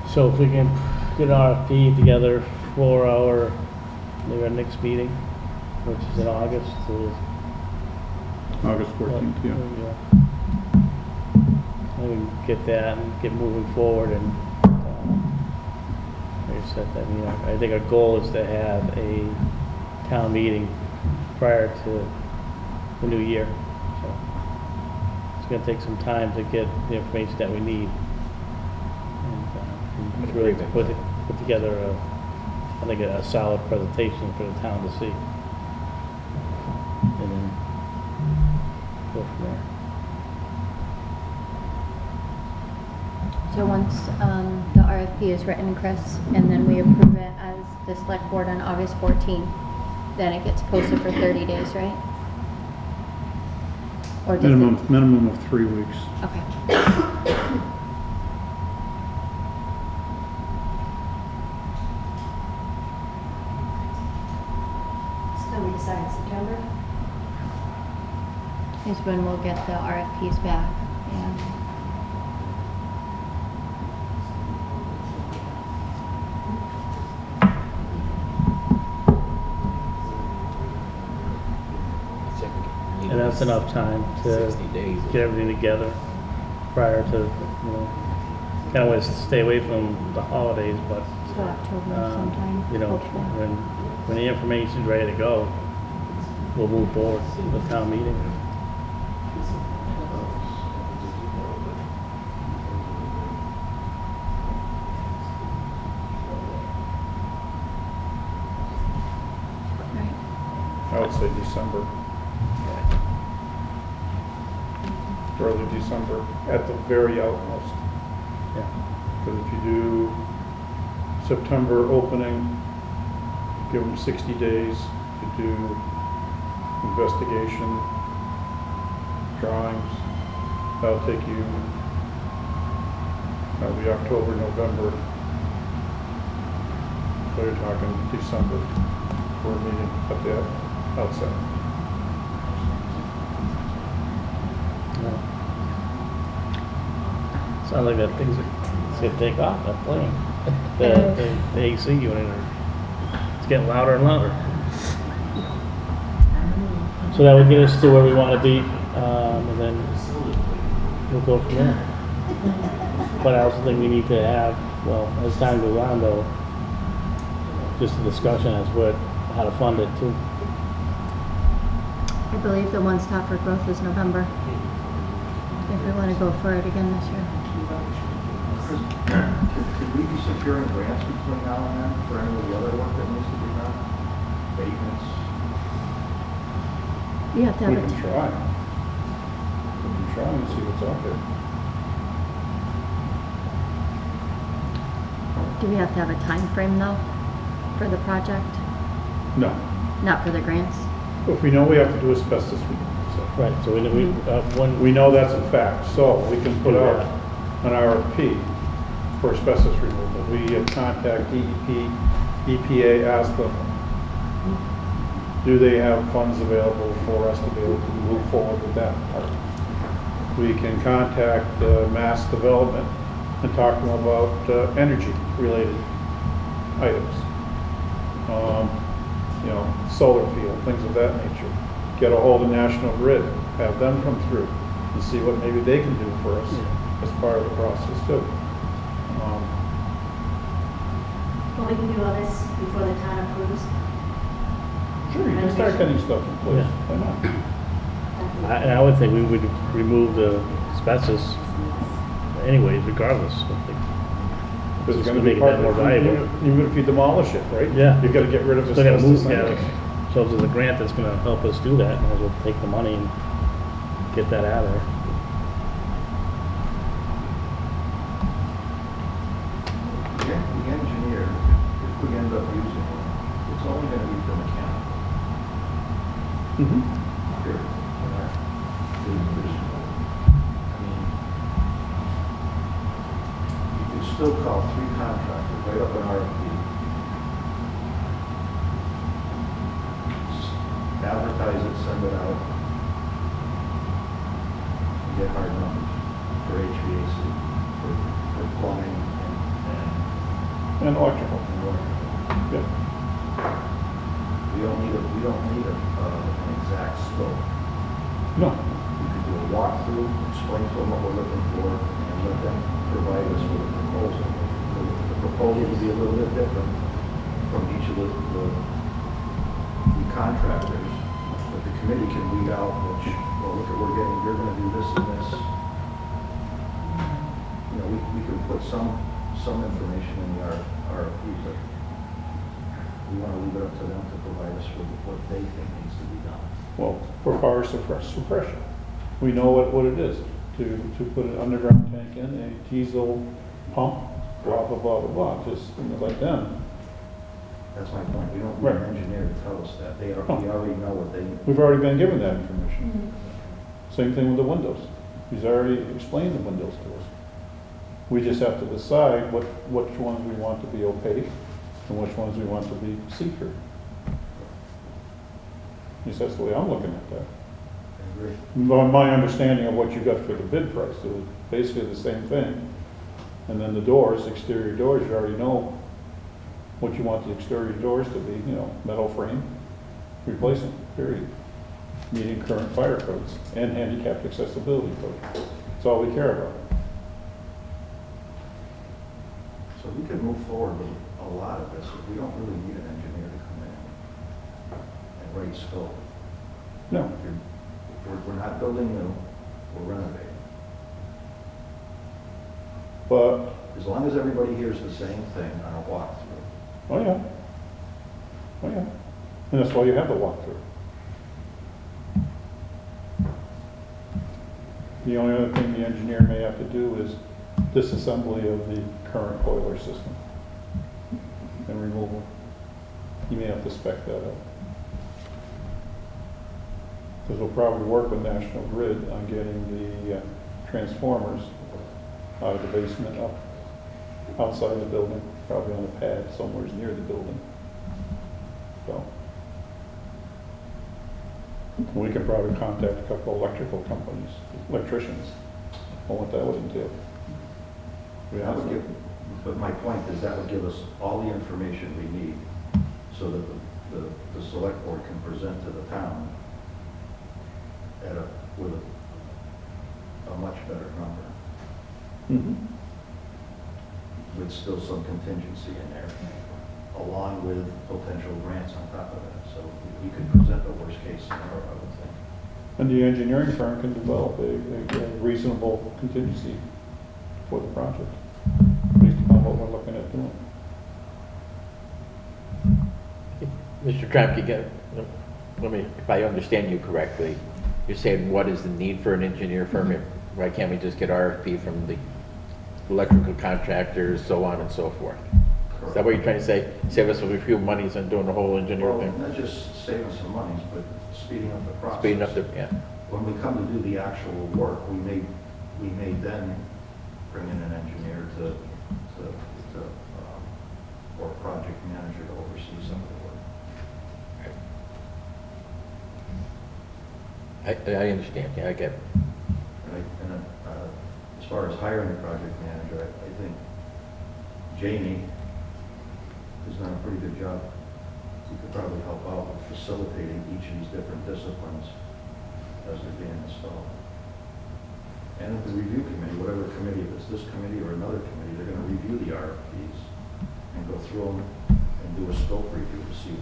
So if we can get an RFP together for maybe our next meeting, which is in August, August 14th, yeah. And we can get that and get moving forward and, like I said, I mean, I think our goal is to have a town meeting prior to the new year. So it's gonna take some time to get the information that we need. And really to put together I think a solid presentation for the town to see. And then go from there. So once the RFP is written, Chris, and then we approve it as the select board on August 14th, then it gets posted for 30 days, right? Or does it? Minimum of 3 weeks. Okay. So we decide in September? Is when we'll get the RFPs back, yeah. And that's enough time to 60 days. get everything together prior to, you know, kind of want to stay away from the holidays, but, So October sometime, you know, hopefully. when the information's ready to go, we'll move forward with the town meeting. Right. I would say December, early December, at the very outmost. Yeah. Because if you do September opening, give them 60 days to do investigation, drawings, that'll take you, that'll be October, November. So you're talking December for a meeting at the outset. Yeah. Sounds like that thing's gonna take off, that plane. The AC unit, it's getting louder and louder. So that would get us to where we want to be, and then we'll go from there. But I also think we need to have, well, as time goes on though, just a discussion as what how to fund it too. I believe the One Stop for Growth is November. If we want to go for it again this year. Chris, could we be securing grants between now and then for any of the other work that needs to be done? Maintenance? You have to We have can it. try. We can try and see what's out there. Do we have to have a time frame though for the project? No. Not for the grants? If we know we have to do asbestos removal, so. Right, so when, We know that's a fact, so we can put out an RFP for asbestos removal. We contact DEP, EPA, ask them, do they have funds available for us to be able to move forward with that part? We can contact Mass Development and talk to them about energy-related items. You know, solar field, things of that nature. Get a hold of National Grid, have them come through and see what maybe they can do for us as part of the process too. Well, we can do all this before the town approves. Sure, you can start getting stuff in place, Yeah. why not? and I would think we would remove the asbestos anyways, regardless. I think. Because It's it's gonna gonna be make it part that more valuable. Even if you demolish it, right? Yeah. You've gotta get rid of Still gotta asbestos move, anyways. yeah. So if there's a grant that's gonna help us do that, might as well take the money and get that out of there. The engineer, if we end up using it, it's only gonna be for mechanical. Mhm. Period. You could still call 3 contractors, write up an RFP, advertise it, send it out, and get hard numbers for HVAC, for plumbing And electrical, and electrical. yeah. We don't need an exact scope. No, We could do a walkthrough, explain to them what we're looking for, and let them provide us with a proposal. The proposal will be a little bit different from each of the contractors, but the committee can weed out which, well, look at, you're gonna do this and this. You know, we can put some information in the RFP, but we wanna leave it up to them to provide us with what they think needs to be done. well, for fire suppression, we know what it is, to put an underground tank in, a diesel pump, blah, blah, blah, blah, blah, just like them. That's my point. We don't need an Right. engineer to tell us that. We already know what they need. We've already been given that information. Same thing with the windows. He's already explained the windows to us. We just have to decide which ones we want to be opaque and which ones we want to be see-through. At least that's the way I'm looking at that. I agree. My understanding of what you got for the bid price, it was basically the same thing. And then the doors, exterior doors, you already know what you want the exterior doors to be, you know, metal frame, replacing, period. Meeting current fire codes and handicapped accessibility code. That's all we care about. So we could move forward with a lot of this. We don't really need an engineer to come in and write scope. No, We're not building new, we're renovating. but, As long as everybody hears the same thing on a walkthrough. oh yeah. Oh yeah. And that's why you have the walkthrough. The only other thing the engineer may have to do is disassembly of the current boiler system and removal. He may have to spec that out. Because we'll probably work with National Grid on getting the transformers out of the basement up outside the building, probably on a pad somewhere near the building. So. We could probably contact a couple electrical companies, electricians, on what that would entail. We That have would some. give, but my point is that would give us all the information we need so that the select board can present to the town with a much better number, Mhm. with still some contingency in there along with potential grants on top of that. So we could present the worst case scenario, I would think. And the engineering firm can develop a reasonable contingency for the project, based upon what we're looking at doing. Mr. Trump, let me, if I understand you correctly, you're saying what is the need for an engineer firm? Why can't we just get RFP from the electrical contractors, so on and so forth? Is that what you're trying to say? Save us a few monies on doing the whole engineer Well, thing? not just saving some monies, but speeding up the process. Speeding up the, yeah. When we come to do the actual work, we may then bring in an engineer or a project manager to oversee some of the work. I understand, yeah, I get it. As far as hiring a project manager, I think Jamie has done a pretty good job. He could probably help out with facilitating each of these different disciplines as they're being installed. And the review committee, whatever committee, if it's this committee or another committee, they're going to review the RFPs and go through them and do a scope review to see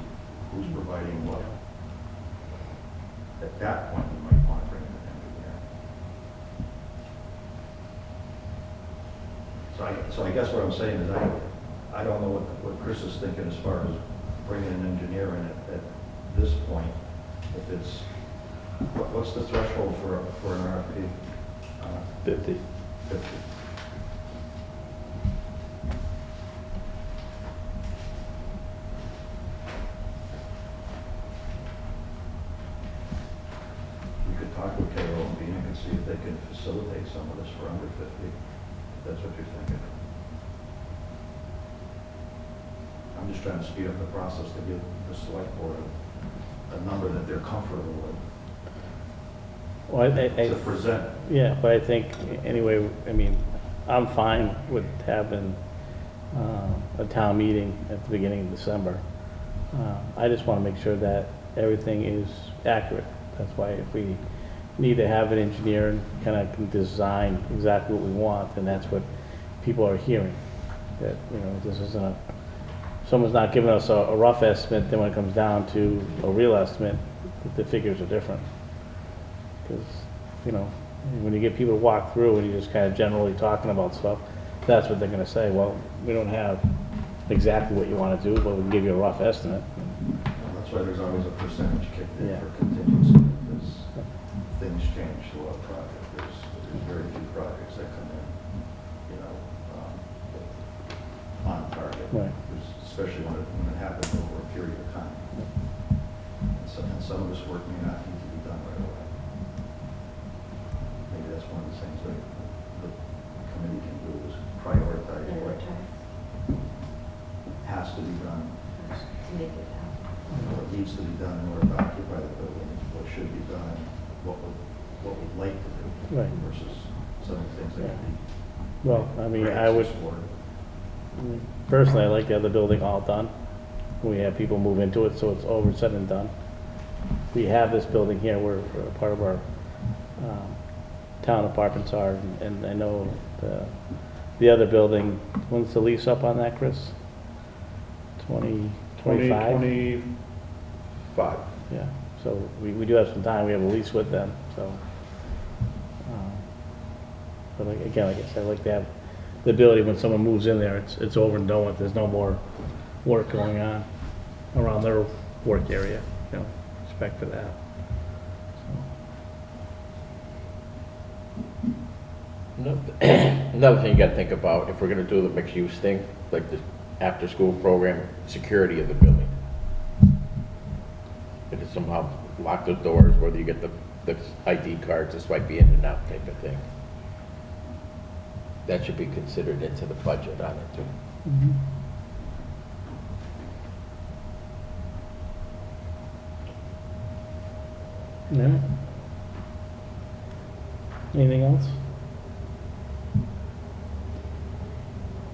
who's providing what. At that point, you might want to bring in an engineer. So I guess what I'm saying is I don't know what Chris is thinking as far as bringing an engineer in at this point. If it's, what's the threshold for an RFP? 50. 50. We could talk with Carol and Beanick and see if they can facilitate some of this for under 50. If that's what you're thinking. I'm just trying to speed up the process to give the select board a number that they're comfortable with. Well, To present. yeah, but I think, anyway, I mean, I'm fine with having a town meeting at the beginning of December. I just want to make sure that everything is accurate. That's why if we need to have an engineer and kind of can design exactly what we want, then that's what people are hearing. That, you know, this isn't a, someone's not giving us a rough estimate, then when it comes down to a real estimate, the figures are different. Because, you know, when you get people to walk through and you're just kind of generally talking about stuff, that's what they're gonna say, well, we don't have exactly what you wanna do, but we can give you a rough estimate. Well, that's why there's always a percentage kicked in Yeah. for contingency, because things change throughout a project. There's very few projects that come in, you know, on target. Right. Especially when it happens over a period of time. And some of this work may not need to be done right away. Maybe that's one of the things that the committee can do is prioritize what has to be done, To make it happen. what needs to be done in order to occupy the building, what should be done, and what we'd like to do. Right. Versus some of the things that can be. Well, I mean, I would, personally, I like to have the building all done. We have people move into it, so it's over, said and done. We have this building here where part of our town apartments are, and I know the other building, when's the lease up on that, Chris? 2025? 2025. Yeah, so we do have some time, we have a lease with them, so. But like, again, like I said, I like to have the ability when someone moves in there, it's over and done with, there's no more work going on around their work area, you know, respect for that. Another thing you gotta think about, if we're gonna do the mixed use thing, like the after-school program, security of the building. If it somehow lock the doors, whether you get the ID cards to swipe you in and out type of thing. That should be considered into the budget on it too. Yeah. Anything else?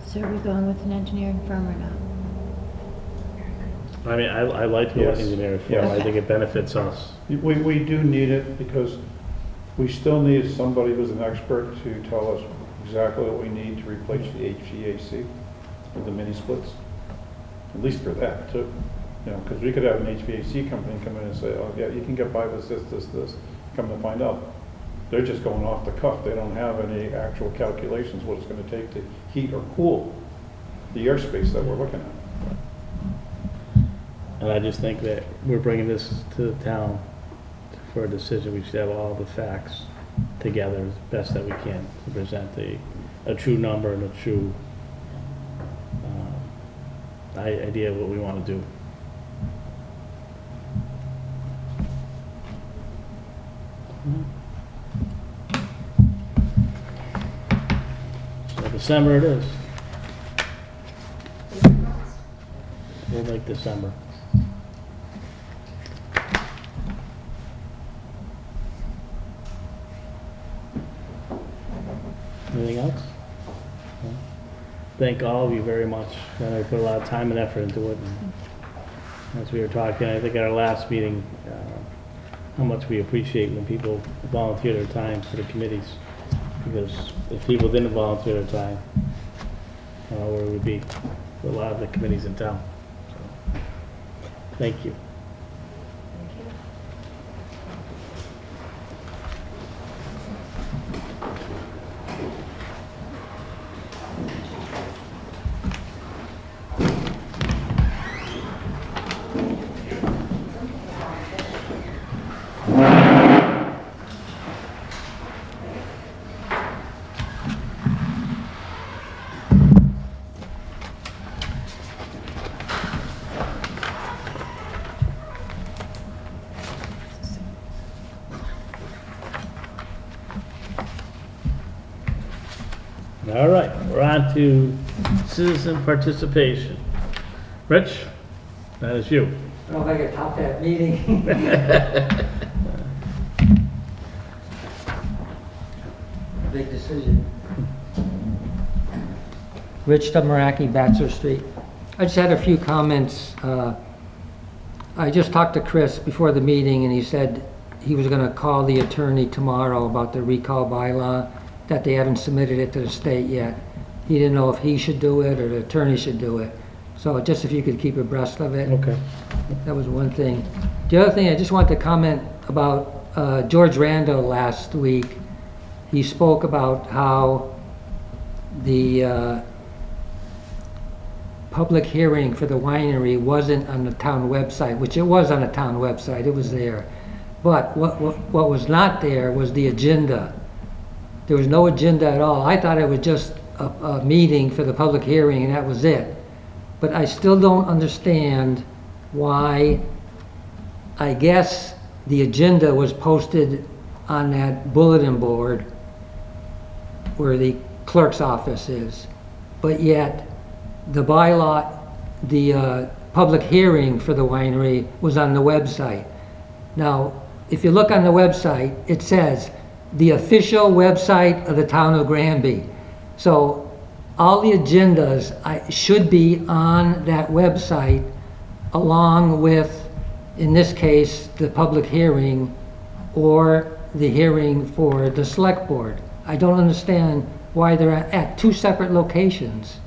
So are we going with an engineering firm or not? I mean, I like to go with Yes. engineering firm, Yes. I think it benefits us. We do need it because we still need somebody who's an expert to tell us exactly what we need to replace the HVAC with the mini splits. at least for that too. You know, because we could have an HVAC company come in and say, oh yeah, you can get by with this. Come to find out, they're just going off the cuff. They don't have any actual calculations what it's going to take to heat or cool the airspace that we're looking at. And I just think that we're bringing this to the town for a decision. We should have all the facts together as best that we can to present a true number and a true idea of what we want to do. So December it is. We'll make December. Anything else? No? Thank all of you very much. I know we put a lot of time and effort into it. And as we were talking, I think at our last meeting, how much we appreciate when people volunteer their time for the committees. Because if people didn't volunteer their time, where would we be for a lot of the committees in town? So, thank you. All right, we're on to citizen participation. Rich, that is you. I don't know if I could top that meeting. Big decision. Rich Maraki, Bachelor Street. I just had a few comments. I just talked to Chris before the meeting, and he said he was going to call the attorney tomorrow about the recall bylaw, that they haven't submitted it to the state yet. He didn't know if he should do it or the attorney should do it. So just if you could keep abreast of it. Okay. That was one thing. The other thing, I just wanted to comment about George Randall last week. He spoke about how the public hearing for the winery wasn't on the town website, which it was on the town website, it was there. But what was not there was the agenda. There was no agenda at all. I thought it was just a meeting for the public hearing and that was it. But I still don't understand why, I guess the agenda was posted on that bulletin board where the clerk's office is, but yet the bylaw, the public hearing for the winery was on the website. Now, if you look on the website, it says the official website of the town of Granby. So all the agendas should be on that website along with, in this case, the public hearing or the hearing for the select board. I don't understand why they're at two separate locations.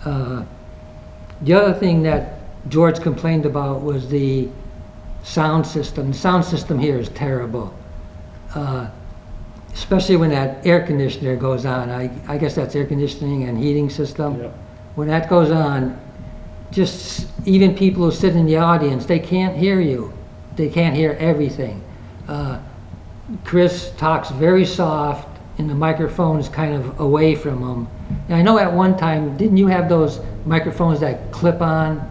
The other thing that George complained about was the sound system. The sound system here is terrible. Especially when that air conditioner goes on. I guess that's air conditioning and heating system. Yep. When that goes on, just even people who sit in the audience, they can't hear you. They can't hear everything. Chris talks very soft and the microphone is kind of away from him. And I know at one time, didn't you have those microphones that clip on?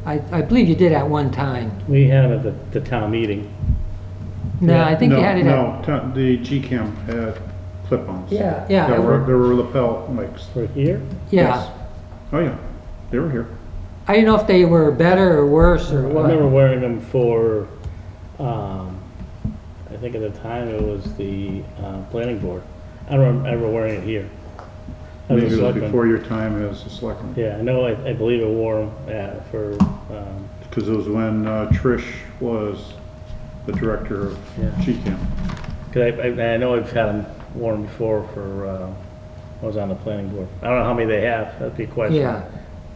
I believe you did at one time. We had them at the town meeting. No, I think you had it at... No, the GCAM had clip-ons. Yeah. There were lapel mics. For here? Yeah. Oh yeah, they were here. I didn't know if they were better or worse or I what. remember wearing them for, I think at the time it was the planning board. I don't remember wearing it here. I was a Maybe it was selectman. before your time as a selectman. Yeah, I know, I believe I wore them for, Because it was when Trish was the director of Yeah. GCAM. cause I know I've had them worn before for, I was on the planning board. I don't know how many they have, that'd be a question. Yeah.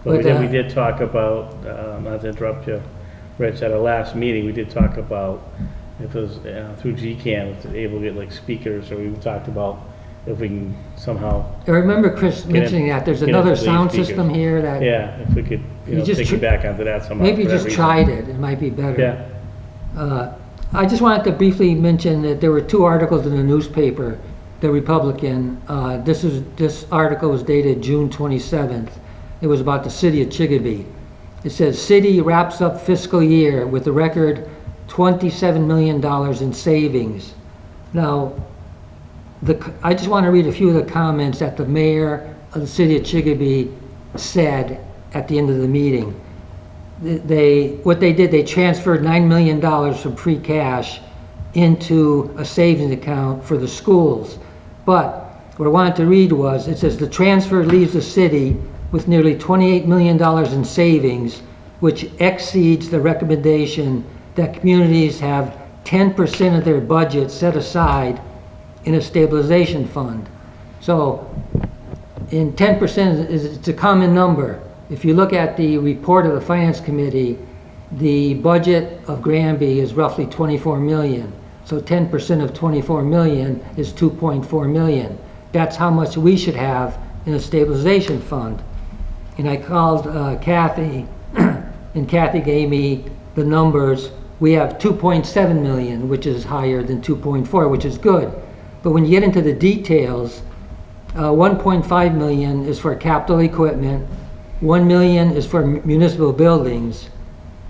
But we But, did, we did talk about, not to interrupt you, Rich, at our last meeting, we did talk about if it was, through GCAN, if they're able to get like speakers, or we talked about if we can somehow, I remember Chris Get it- mentioning that, there's get it another to the sound speakers. system here that, yeah, if we could, You just tr- piggyback onto that somehow. maybe for that just reason. tried it, it might be better. Yeah, I just wanted to briefly mention that there were two articles in the newspaper, The Republican. This article was dated June 27th. It was about the city of Chicopee. It says, "City wraps up fiscal year with a record $27 million in savings." Now, I just want to read a few of the comments that the mayor of the city of Chicopee said at the end of the meeting. What they did, they transferred $9 million from free cash into a savings account for the schools. But what I wanted to read was, it says, "The transfer leaves the city with nearly $28 million in savings, which exceeds the recommendation that communities have 10% of their budget set aside in a stabilization fund." So, in 10% it's a common number. If you look at the report of the Finance Committee, the budget of Granby is roughly 24 million. So 10% of 24 million is 2.4 million. That's how much we should have in a stabilization fund. And I called Kathy, and Kathy gave me the numbers. We have 2.7 million, which is higher than 2.4, which is good. But when you get into the details, 1.5 million is for capital equipment, 1 million is for municipal buildings,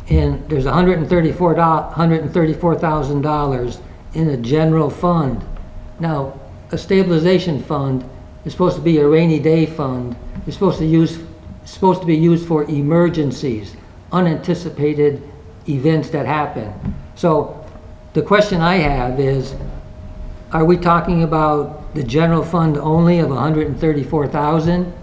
and there's $134,000 in a general fund. Now, a stabilization fund is supposed to be a rainy day fund. It's supposed to be used for emergencies, unanticipated events that happen. So the question I have is, are we talking about the general fund only of 134,000?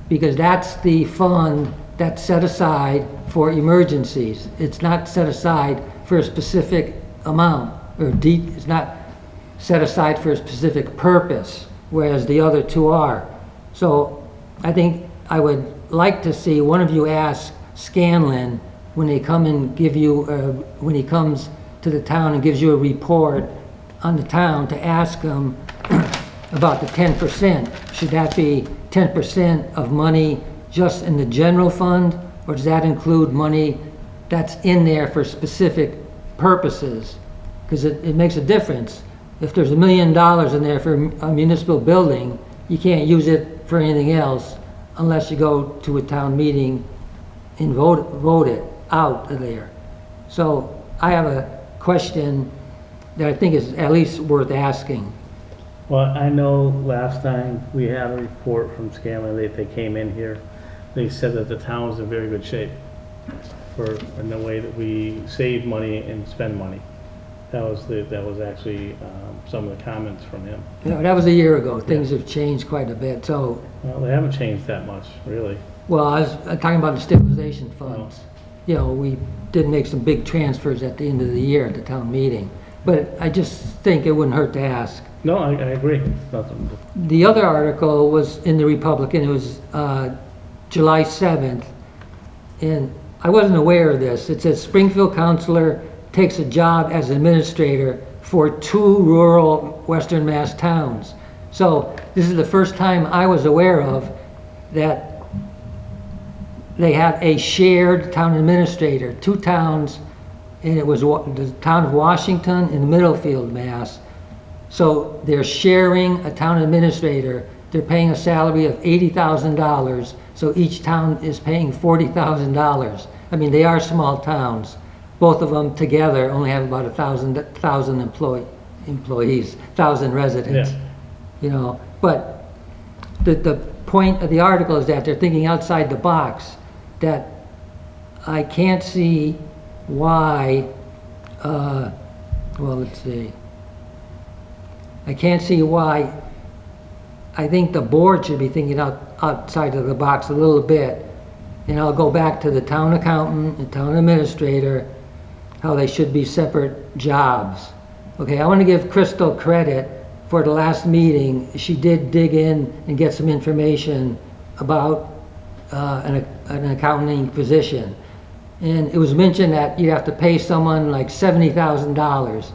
Because that's the fund that's set aside for emergencies. It's not set aside for a specific amount, it's not set aside for a specific purpose, whereas the other two are. So I think I would like to see one of you ask Scanlon when they come and give you, when he comes to the town and gives you a report on the town, to ask him about the 10%. Should that be 10% of money just in the general fund, or does that include money that's in there for specific purposes? Because it makes a difference. If there's $1 million in there for a municipal building, you can't use it for anything else unless you go to a town meeting and vote it out of there. So I have a question that I think is at least worth asking. well, I know last time we had a report from Scanlon, they came in here, they said that the town was in very good shape in the way that we save money and spend money. That was actually some of the comments from him. You know, that was a year ago. Things have changed quite a bit. So, Well, they haven't changed that much, really. well, I was talking about the stabilization funds. You know, we did make some big transfers at the end of the year at the town meeting. But I just think it wouldn't hurt to ask. No, I agree. Nothing. The other article was in the Republican. It was July 7th. And I wasn't aware of this. It says Springfield councilor takes a job as administrator for 2 rural Western Mass towns. So this is the first time I was aware of that they have a shared town administrator, 2 towns, and it was the town of Washington and Middlefield, Mass. So they're sharing a town administrator. They're paying a salary of $80,000, so each town is paying $40,000. I mean, they are small towns. Both of them together only have about 1,000 employees, 1,000 residents. Yeah. You know, but the point of the article is that they're thinking outside the box, that I can't see why, well, let's see. I can't see why. I think the board should be thinking outside of the box a little bit. And I'll go back to the town accountant and town administrator, how they should be separate jobs. Okay, I want to give Crystal credit for the last meeting. She did dig in and get some information about an accounting position. And it was mentioned that you have to pay someone like $70,000,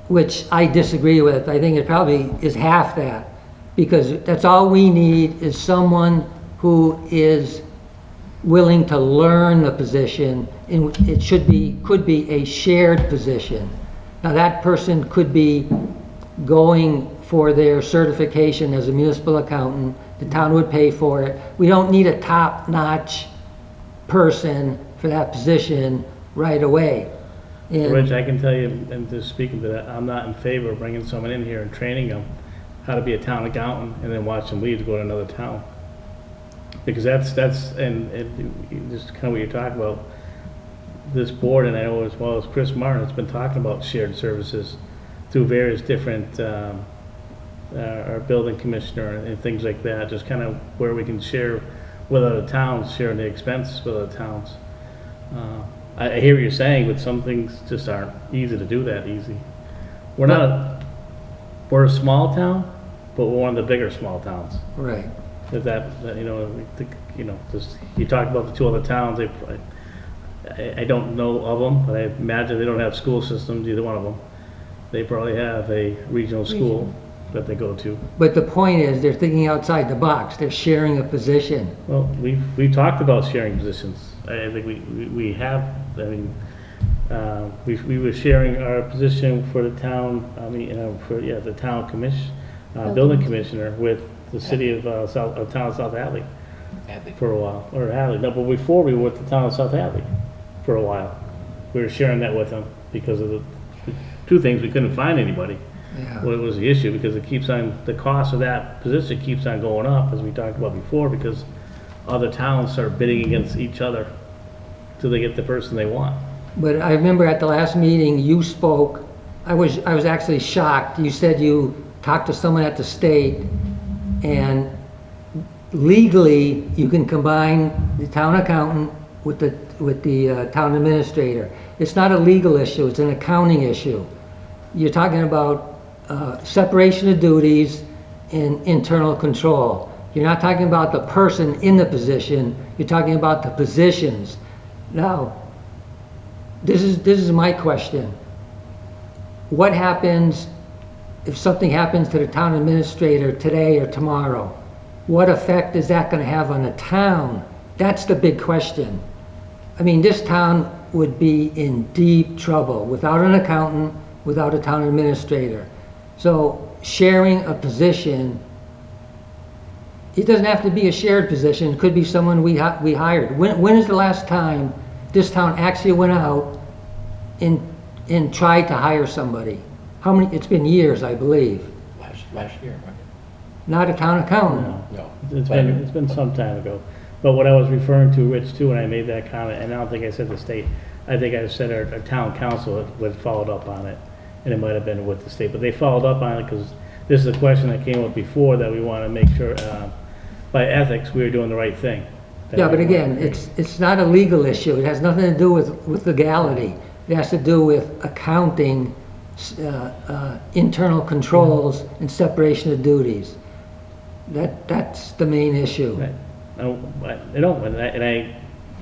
which I disagree with. I think it probably is half that, because that's all we need is someone who is willing to learn the position, and it could be a shared position. Now, that person could be going for their certification as a municipal accountant. The town would pay for it. We don't need a top-notch person for that position right away. And Rich, I can tell you, and just speaking to that, I'm not in favor of bringing someone in here and training them how to be a town accountant and then watch them leave to go to another town. Because and just kind of what you're talking about, this board, and I know as well as Chris Martin, has been talking about shared services through various different, our building commissioner and things like that, just kind of where we can share with other towns, sharing the expense with other towns. I hear what you're saying, but some things just aren't easy to do that easy. We're a small town, but we're one of the bigger small towns. right. Just, you talked about the two other towns, I don't know of them, but I imagine they don't have school systems, either one of them. They probably have a regional school that they go to. But the point is, they're thinking outside the box. They're sharing a position. Well, we've talked about sharing positions. I think we have, we were sharing our position for the town, the town building commissioner with the city of town of South Hadley for a while, or Hadley. No, but before we were with the town of South Hadley for a while. We were sharing that with them because of the two things, we couldn't find anybody. Yeah. What was the issue, because the cost of that position keeps on going up, as we talked about before, because other towns start bidding against each other till they get the person they want. But I remember at the last meeting, you spoke, I was actually shocked. You said you talked to someone at the state, and legally, you can combine the town accountant with the town administrator. It's not a legal issue, it's an accounting issue. You're talking about separation of duties and internal control. You're not talking about the person in the position, you're talking about the positions. Now, this is my question. What happens if something happens to the town administrator today or tomorrow? What effect is that going to have on the town? That's the big question. I mean, this town would be in deep trouble without an accountant, without a town administrator. So sharing a position, it doesn't have to be a shared position. It could be someone we hired. When is the last time this town actually went out and tried to hire somebody? How many? It's been years, I believe. Last year, right? Not a town accountant. No. It's been some time ago. But what I was referring to, Rich, too, when I made that comment, and I don't think I said the state, I think I said our town council had followed up on it, and it might have been with the state, but they followed up on it because this is a question that came up before that we want to make sure, by ethics, we were doing the right thing. Yeah, but again, it's not a legal issue. It has nothing to do with legality. It has to do with accounting, internal controls, and separation of duties. That's the main issue. Right.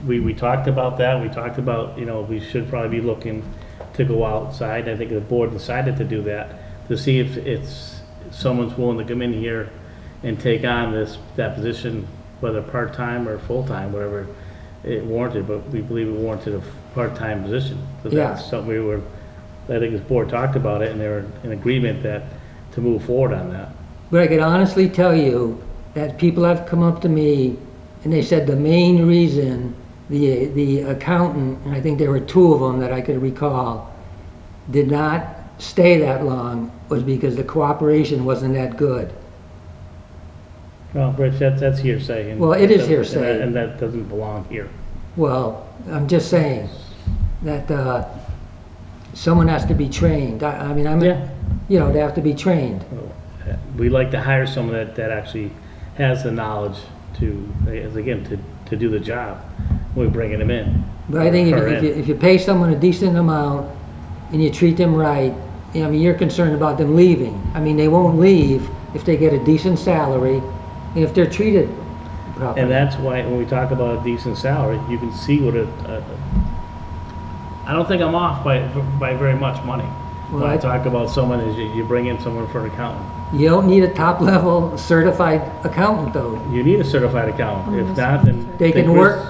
We talked about that. We talked about, we should probably be looking to go outside. I think the board decided to do that, to see if someone's willing to come in here and take on that position, whether part-time or full-time, whatever it warranted, but we believe it warranted a part-time position. So that's something I think this board talked about it, and they were in agreement to move forward on that. But I can honestly tell you that people have come up to me and they said the main reason the accountant, and I think there were two of them that I could recall, did not stay that long was because the cooperation wasn't that good. Well, Rich, that's hearsay. Well, it is hearsay. And that doesn't belong here. Well, I'm just saying that someone has to be trained. I mean, they have to be trained. We like to hire someone that actually has the knowledge to do the job when we're bringing them in. But I think if you pay someone a decent amount and you treat them right, you're concerned about them leaving. I mean, they won't leave if they get a decent salary and if they're treated property. And that's why when we talk about a decent salary, you can see what I don't think I'm off by very much money. When I Well, talk about someone, is you bring in someone for an accountant. You don't need a top-level certified accountant, though. You need a certified accountant. If not, then. They then can Chris-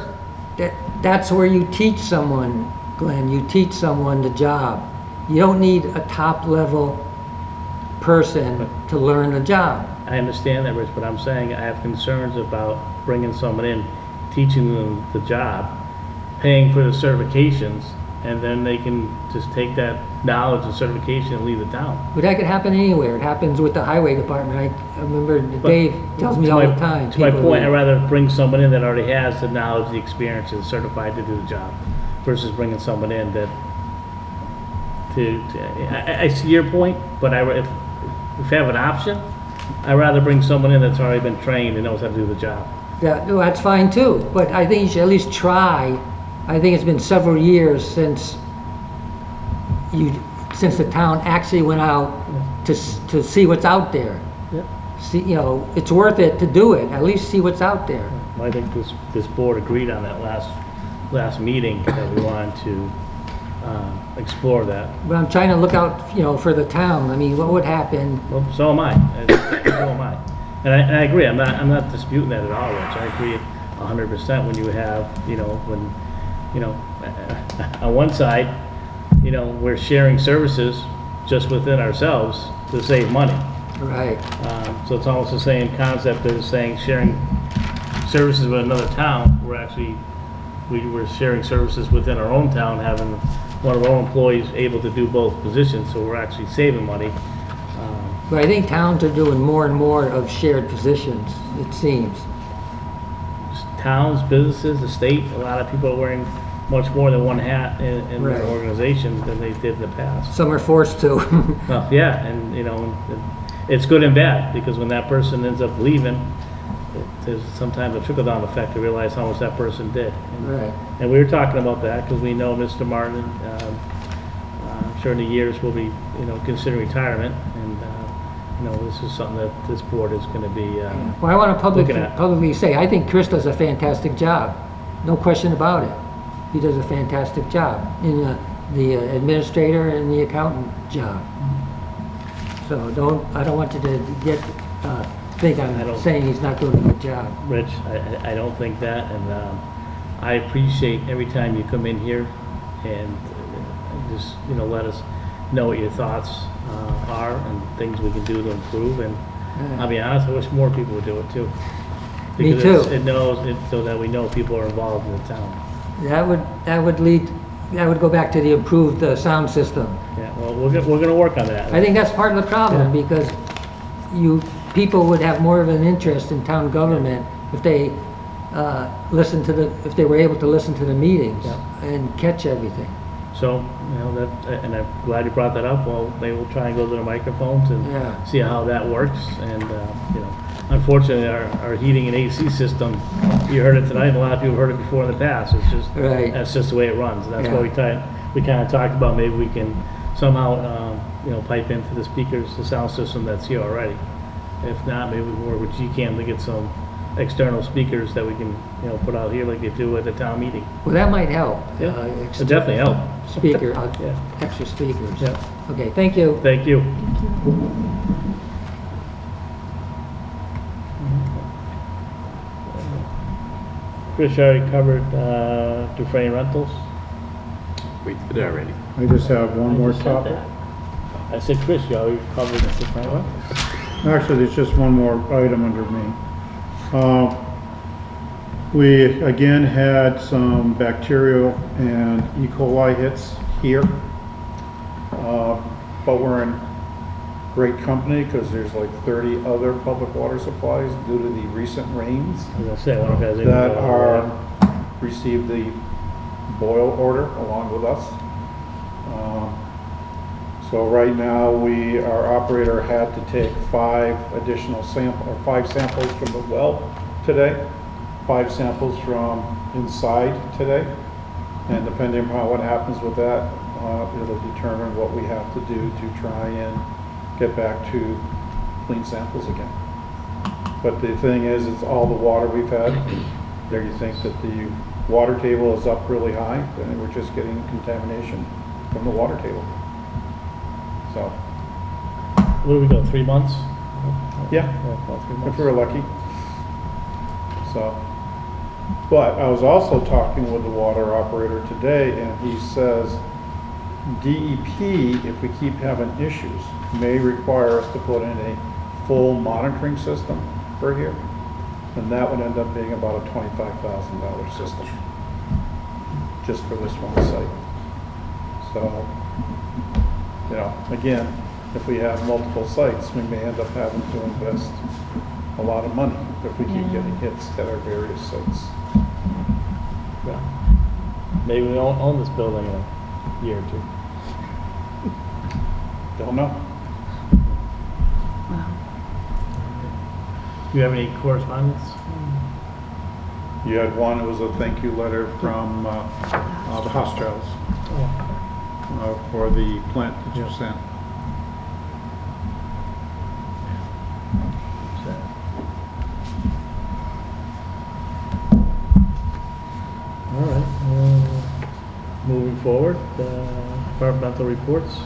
work, that's where you teach someone, Glenn, you teach someone the job. You don't need a top-level person to learn the job. I understand that, Rich, but I'm saying I have concerns about bringing someone in, teaching them the job, paying for the certifications, and then they can just take that knowledge and certification and leave the town. But that could happen anywhere. It happens with the highway department. I remember Dave tells me To all my- the time. To my people point, I'd leave. rather bring someone in that already has the knowledge, the experience, and is certified to do the job, versus bringing someone in that, I see your point, but if you have an option, I'd rather bring someone in that's already been trained and knows how to do the job. Yeah, no, that's fine too, but I think you should at least try. I think it's been several years since the town actually went out to see what's out there. Yep. See, it's worth it to do it, at least see what's out there. I think this board agreed on that last meeting that we wanted to explore that. But I'm trying to look out, for the town. I mean, what would happen? Well, so am I. So am I. And I agree. I'm not disputing that at all, Rich. I agree 100% when you have, on one side, we're sharing services just within ourselves to save money. Right. So it's almost the same concept as saying sharing services with another town. We're sharing services within our own town, having one of our own employees able to do both positions, so we're actually saving money. But I think towns are doing more and more of shared positions, it seems. Towns, businesses, the state, a lot of people are wearing much more than one hat in Right. their organizations than they did in the past. Some are forced to. Well, yeah, and it's good and bad, because when that person ends up leaving, there's sometimes a trickle-down effect to realize how much that person did. Right. And we were talking about that because we know Mr. Martin, I'm sure in the years will be, considering retirement, and, this is something that this board is going to be, Well, I want to Looking at. publicly say, I think Chris does a fantastic job. No question about it. He does a fantastic job in the administrator and the accountant job. So I don't want you to think I I'm don't- saying he's not doing a good job. Rich, I don't think that, and I appreciate every time you come in here and just, let us know what your thoughts are and things we can do to improve, and I'll be honest, I wish more people would do it too. Me Because too. it knows, so that we know people are involved in the town. That would go back to the improved sound system. Yeah, well, we're gonna work on that. I think that's part of the problem, Yeah. because people would have more of an interest in town government if they if they were able to listen to the meetings Yeah. and catch everything. So, and I'm glad you brought that up. Well, maybe we'll try and go to the microphones and Yeah. see how that works. And, unfortunately, our heating and AC system, you heard it tonight, and a lot of people heard it before in the past. It's just, Right. that's just the way it runs. And that's why Yeah. we kind of talked about maybe we can somehow, pipe into the speakers, the sound system that's here already. If not, maybe we can work with GCAM to get some external speakers that we can, put out here like they do at the town meeting. Well, that might help. Yeah, it'll definitely help. Speaker, Yeah. extra speakers. Yeah. Okay, thank you. Thank you. Chris already covered Dufresne Rentals. We did it already. I just have one more I just said topic. that. I said, Chris, you already covered Dufresne Rentals. Actually, there's just one more item under me. We again had some bacterial and E. coli hits here. But we're in great company because there's like 30 other public water supplies due to the recent rains As I said, I wonder if it has anything that to do with are, received the boil order along with us. So right now, our operator had to take 5 samples from the well today, 5 samples from inside today. And depending on what happens with that, it'll determine what we have to do to try and get back to clean samples again. But the thing is, it's all the water we've had. There you think that the water table is up really high, and we're just getting contamination from the water table. So, What do we go, 3 months? yeah, About 3 if months. we're lucky. So, but I was also talking with the water operator today, and he says DEP, if we keep having issues, may require us to put in a full monitoring system for here. And that would end up being about a $25,000 system, just for this one site. So, you know, again, if we have multiple sites, we may end up having to invest a lot of money if we keep Yeah. getting hits at our various sites. Yeah. Maybe we won't own this building in a year or two. Don't know. Wow. Do you have any correspondence? You had one, it was a thank you letter from the Hostrels for the plant that you sent. All right, moving forward, departmental reports.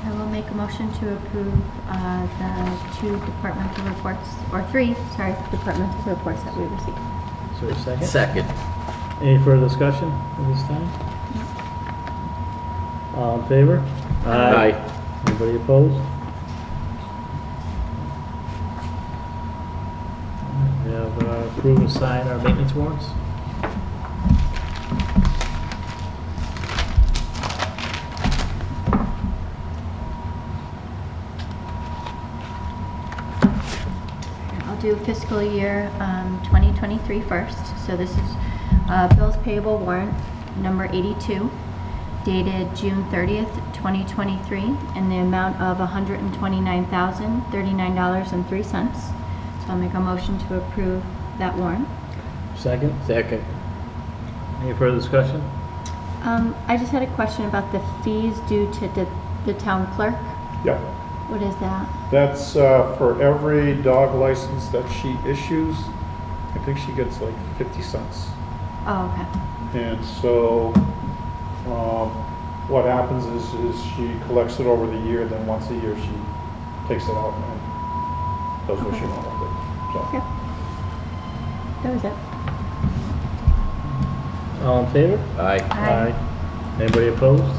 I will make a motion to approve the 2 departmental reports, or 3, sorry, departmental reports that we received. Is there a second? Second. Any further discussion at this time? All in favor? Aye. Anybody opposed? We have approve and sign our maintenance warrants. I'll do fiscal year 2023 first. So this is bills payable warrant number 82, dated June 30th, 2023, in the amount of $129,039.03. So I'll make a motion to approve that warrant. Second? Second. Any further discussion? I just had a question about the fees due to the town clerk. Yeah, What is that? that's for every dog license that she issues. I think she gets like 50 cents. Oh, okay. And so, what happens is she collects it over the year, then once a year she takes it out and does what she wants with it. So, Yep. That was it. All in favor? Aye. Aye. Anybody opposed? Okay.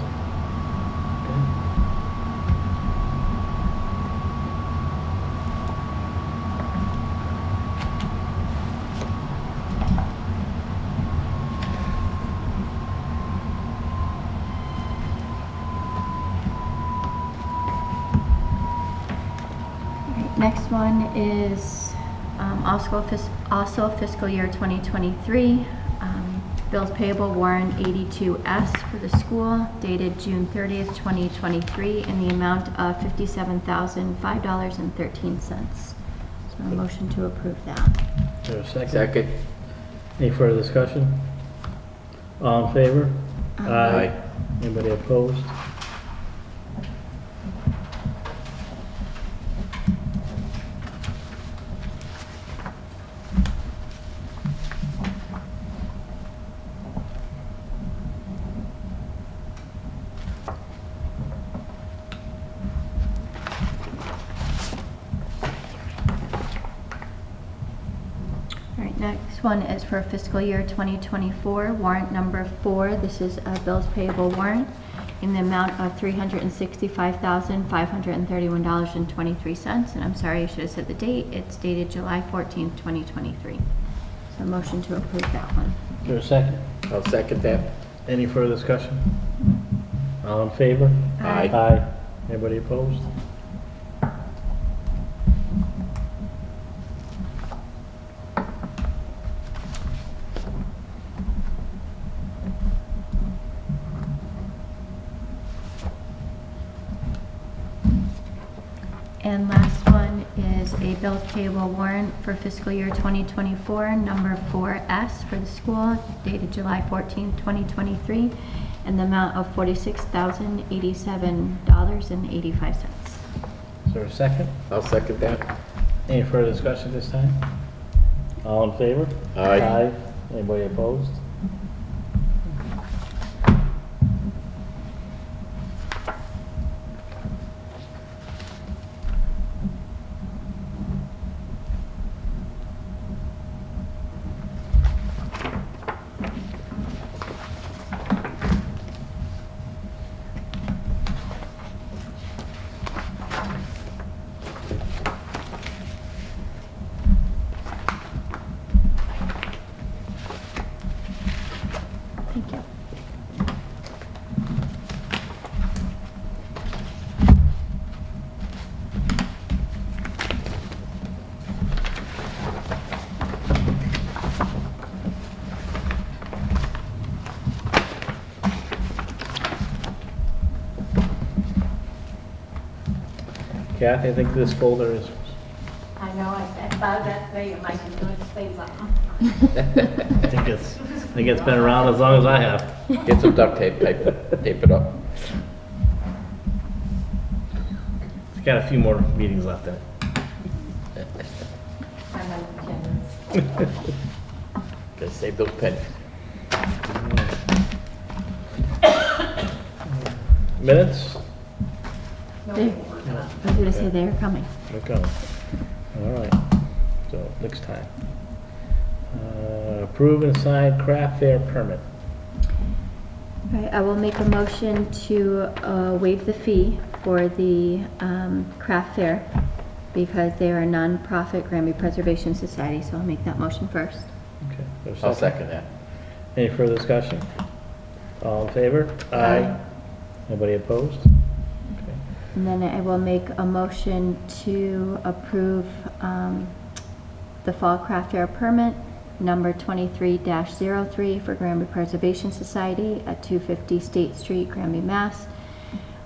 Alright, next one is also fiscal year 2023. Bills payable warrant 82S for the school dated June 30th, 2023 in the amount of $57,005.13. So a motion to approve that. Is there a second? Second. Any further discussion? All in favor? Aye. Anybody opposed? Alright, next one is for fiscal year 2024, warrant number 4. This is a bills payable warrant in the amount of $365,531.23. And I'm sorry, I should have said the date. It's dated July 14th, 2023. So a motion to approve that one. Is there a second? I'll second that. Any further discussion? All in favor? Aye. Aye. Anybody opposed? And last one is a bills payable warrant for fiscal year 2024, number 4S for the school, dated July 14th, 2023, in the amount of $46,087.85. Is there a second? I'll second that. Any further discussion this time? All in favor? Aye. Anybody opposed? Thank you. Kathy, I think this folder is, I know, I thought that day, it might be good to say something. I think it's been around as long as I have. Get some duct tape, tape it up. It's got a few more meetings left in it. I'm in attendance. Gotta save those pennies. Minutes? They- I was gonna say they're coming. They're coming. All right, so next time. Approve and sign craft fair permit. All right, I will make a motion to waive the fee for the craft fair because they are a non-profit Granby Preservation Society, so I'll make that motion first. Okay. There's I'll second that. Any further discussion? All in favor? Aye. Anybody opposed? Okay. And then I will make a motion to approve the Fall Craft Fair permit, number 23-03 for Granby Preservation Society at 250 State Street, Granby, Mass.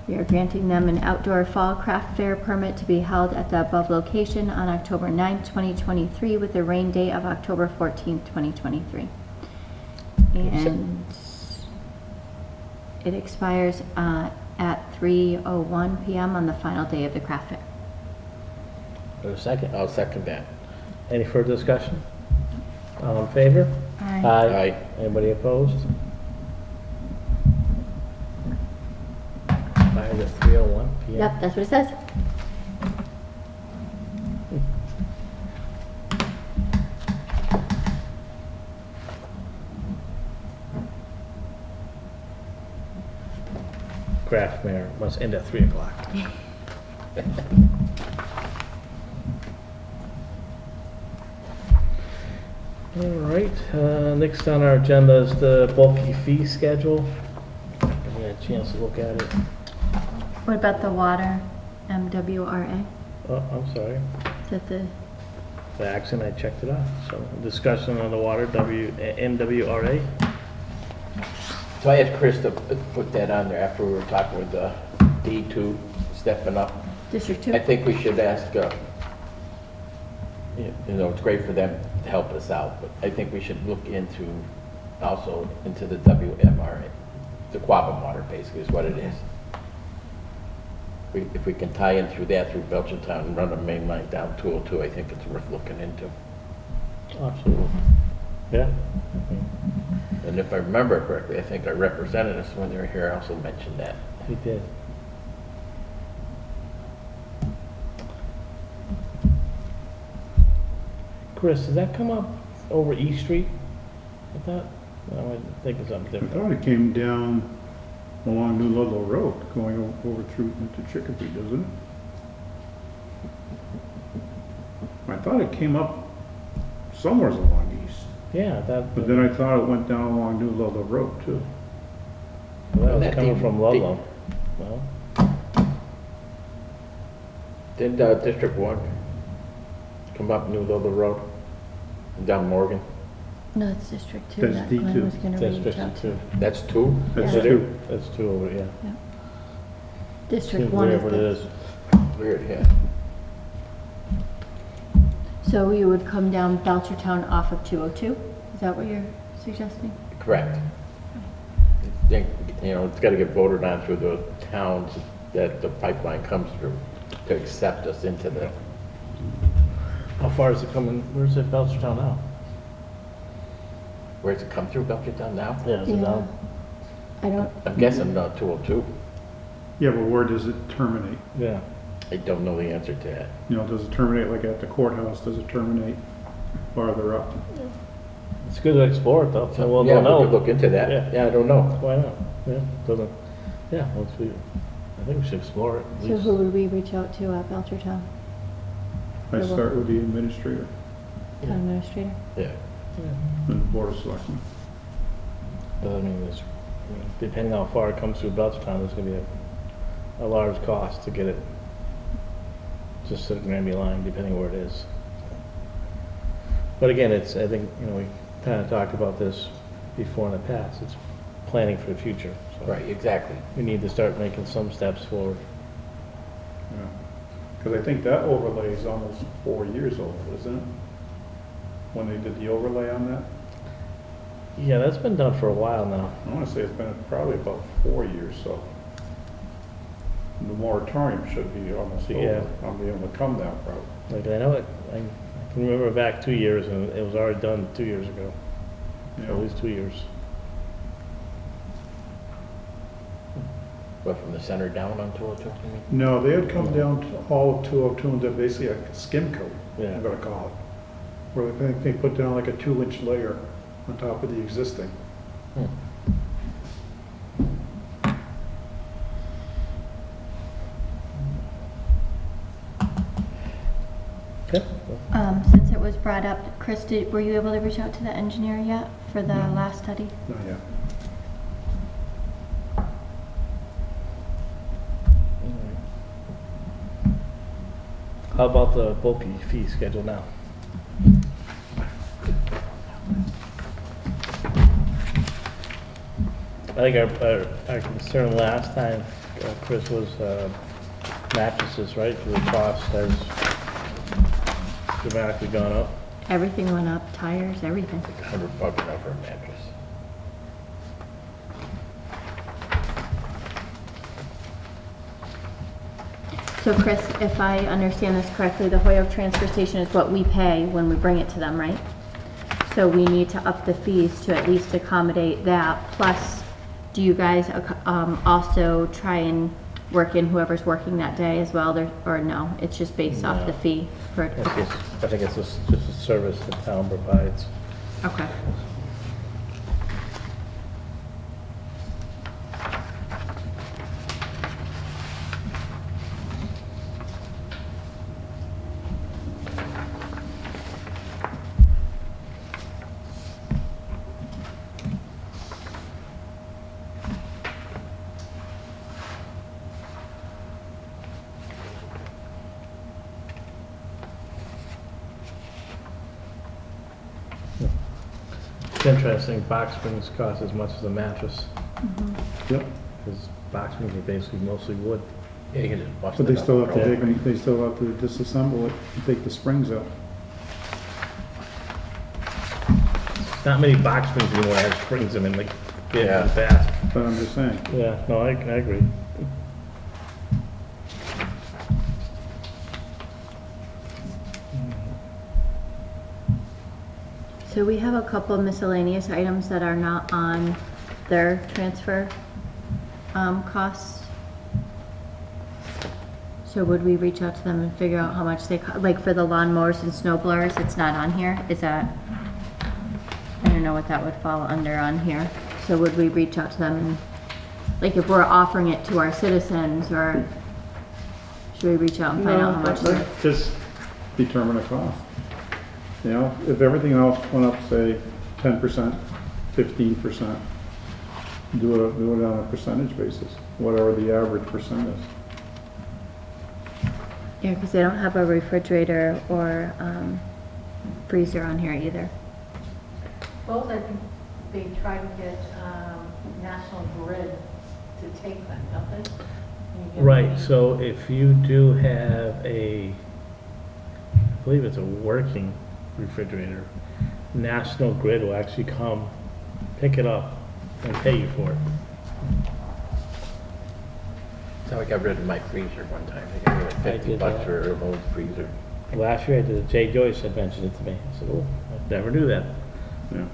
We are granting them an outdoor fall craft fair permit to be held at the above location on October 9th, 2023, with a rain date of October 14th, 2023. And it expires at 3:01 p.m. on the final day of the craft fair. There's a second. I'll second that. Any further discussion? All in favor? Aye. Aye. Anybody opposed? Expires at 3:01 p.m. Yep, that's what it says. Craft fair must end at 3 o'clock. All right, next on our agenda is the bulky fee schedule. I had a chance to look at it. What about the water, MWRA? Oh, I'm sorry. Is that the, The accent, I checked it out. So discussion on the water, MWRA. So I asked Chris to put that on there after we were talking with D2 stepping up. District 2? I think we should ask, you know, it's great for them to help us out, but I think we should look into, also into the WMRA. The Quabbin water basically is what it is. If we can tie in through that, through Belchertown and run a main line down 202, I think it's worth looking into. Absolutely. Yeah. And if I remember correctly, I think our representatives, when they were here, also mentioned that. He did. Chris, does that come up over East Street? I thought, no, I think it's something I different. thought it came down along New Ludlow Road, going over through into Chicopee, doesn't it? I thought it came up somewhere along east, Yeah, that, but then I thought it went down along New Ludlow Road too. that was That coming the- from Ludlow. Well, Did District 1 come up New Ludlow Road, down Morgan? No, it's District 2 That's that D2. Glenn was gonna that's reach out District to. 2. That's 2? That's Yeah. two. That's 2 over, yeah. District 1 is Wherever it the, is. Weird, yeah. so you would come down Belchertown off of 202? Is that what you're suggesting? Correct. I think, you know, it's got to get voted on through the towns that the pipeline comes through to accept us into the How far is it coming, where's it, Belchertown now? Where's it come through Belchertown now? Yeah, is it Yeah. down? I don't, I'm guessing not 202. Yeah, but where does it terminate? Yeah. I don't know the answer to that. You know, does it terminate like at the courthouse? Does it terminate farther up? It's good to explore it though, so we'll Yeah, know. we could look into Yeah. that. Yeah, I don't know. Why not? Yeah, doesn't, yeah, once we, I think we should explore it at so least. who would we reach out to at Belchertown? I start with the administrator Town administrator? Yeah. and the board of selectmen. But I mean, it's, depending on how far it comes through Belchertown, there's gonna be a large cost to get it just to the Granby line, depending where it is. But again, it's, I think, you know, we kind of talked about this before in the past, it's planning for the future. So Right, exactly. we need to start making some steps forward. Because I think that overlay is almost 4 years old, isn't it? When they did the overlay on that? Yeah, that's been done for a while now. I want to say it's been probably about 4 years, so. The moratorium should be almost Yeah. over on being able to come that route. Like, I know it, I can remember back 2 years, and it was already done 2 years ago, You at know? least 2 years. What, from the center down on 202, you mean? No, they had come down to all of 202 and did basically a skim coat, Yeah. I'm gonna call it. Where I think they put down like a 2-inch layer on top of the existing. Hmm. Okay. Since it was brought up, Chris, were you able to reach out to the engineer yet for the No. last study? Not yet. How about the bulky fee schedule now? I think our concern last time, Chris, was mattresses, right? The cost has dramatically gone up. Everything went up, tires, everything. Like $100 now for a mattress. So Chris, if I understand this correctly, the Hoyoke transfer station is what we pay when we bring it to them, right? So we need to up the fees to at least accommodate that. Plus, do you guys also try and work in whoever's working that day as well, or no? It's just based off No. the fee for, I think it's just a service the town provides. okay. It's interesting, box springs cost as much as a mattress, Yep. because box springs are basically mostly wood. Yeah, you can just bust But it they up. still have to Yeah. take, they still have to disassemble it and take the springs out. Not many box springs anymore have springs in them, like, Yeah. yeah, fast. But I'm just saying, Yeah, no, I agree. So we have a couple miscellaneous items that are not on their transfer costs. So would we reach out to them and figure out how much they, like for the lawnmowers and snow blowers, it's not on here? Is that, I don't know what that would fall under on here. So would we reach out to them and, like if we're offering it to our citizens, or should we reach out and find out how much they're? just determine a cost. You know, if everything else went up, say, 10%, 15%, do it on a percentage basis, whatever the average percent is. Yeah, because they don't have a refrigerator or freezer on here either. Both, I think they try to get National Grid to take them, don't they? You get Right, money. so if you do have I believe it's a working refrigerator, National Grid will actually come, pick it up, and pay you for it. That's how I got rid of my freezer one time. I got rid of I $50 did that. for an old freezer. Last year I did, Jay Joyce had mentioned it to me. I said, oh, I'd never do that. Yeah.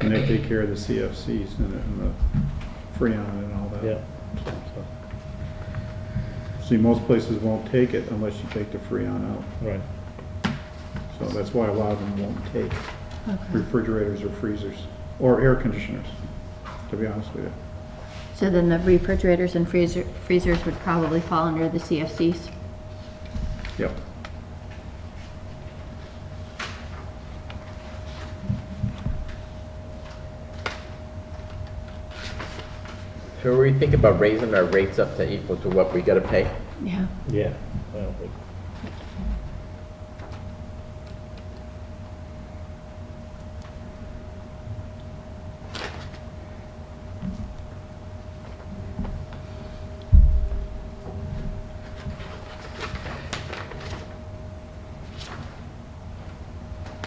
And they take care of the CFCs and the Freon and all that. Yeah. See, most places won't take it unless you take the Freon out. Right. So that's why a lot of them won't take Okay. refrigerators or freezers or air conditioners, to be honest with you. So then the refrigerators and freezers would probably fall under the CFCs? Yep. So we think about raising our rates up to equal to what we gotta pay? Yeah. Yeah. Well,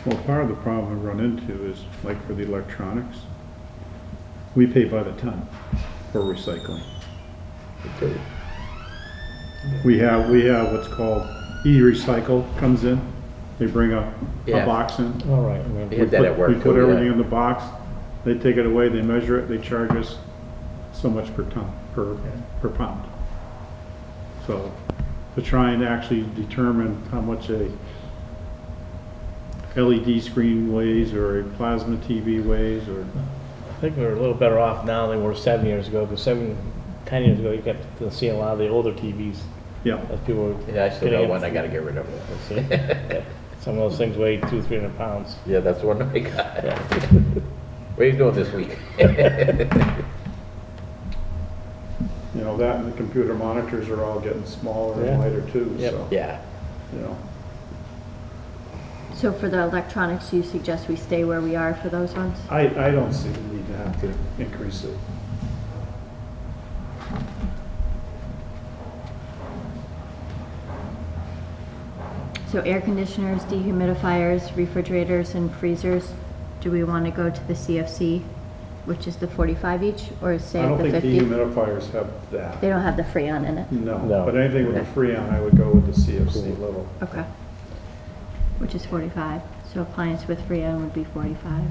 Well, part of the problem we run into is, like for the electronics, we pay by the ton for recycling. Okay. We have what's called e-recycle comes in, they bring a Yeah. box in. All right. I mean, They had that at work. We put too, yeah. everything in the box, they take it away, they measure it, they charge us so much per ton, per pound. So, to try and actually determine how much a LED screen weighs, or a plasma TV weighs, or, I think we're a little better off now than we were 7 years ago, because 10 years ago, you kept to see a lot of the older TVs yeah. as people were. Yeah, I still getting got one, I it. gotta get rid of. See? Some of those things weigh 200-300 pounds. Yeah, that's the one I got. Yeah. What are you doing this week? You know, that and the computer monitors are all getting smaller Yeah. and lighter too, Yep. so, Yeah, you know. So for the electronics, you suggest we stay where we are for those ones? I don't see the need to have to increase it. So air conditioners, dehumidifiers, refrigerators, and freezers, do we want to go to the CFC, which is the 45 each, or I say don't the think 50? dehumidifiers have that. They don't have the Freon in it? No, No. but anything with a Freon, I would go with the CFC level. Okay. Which is 45. So appliance with Freon would be 45.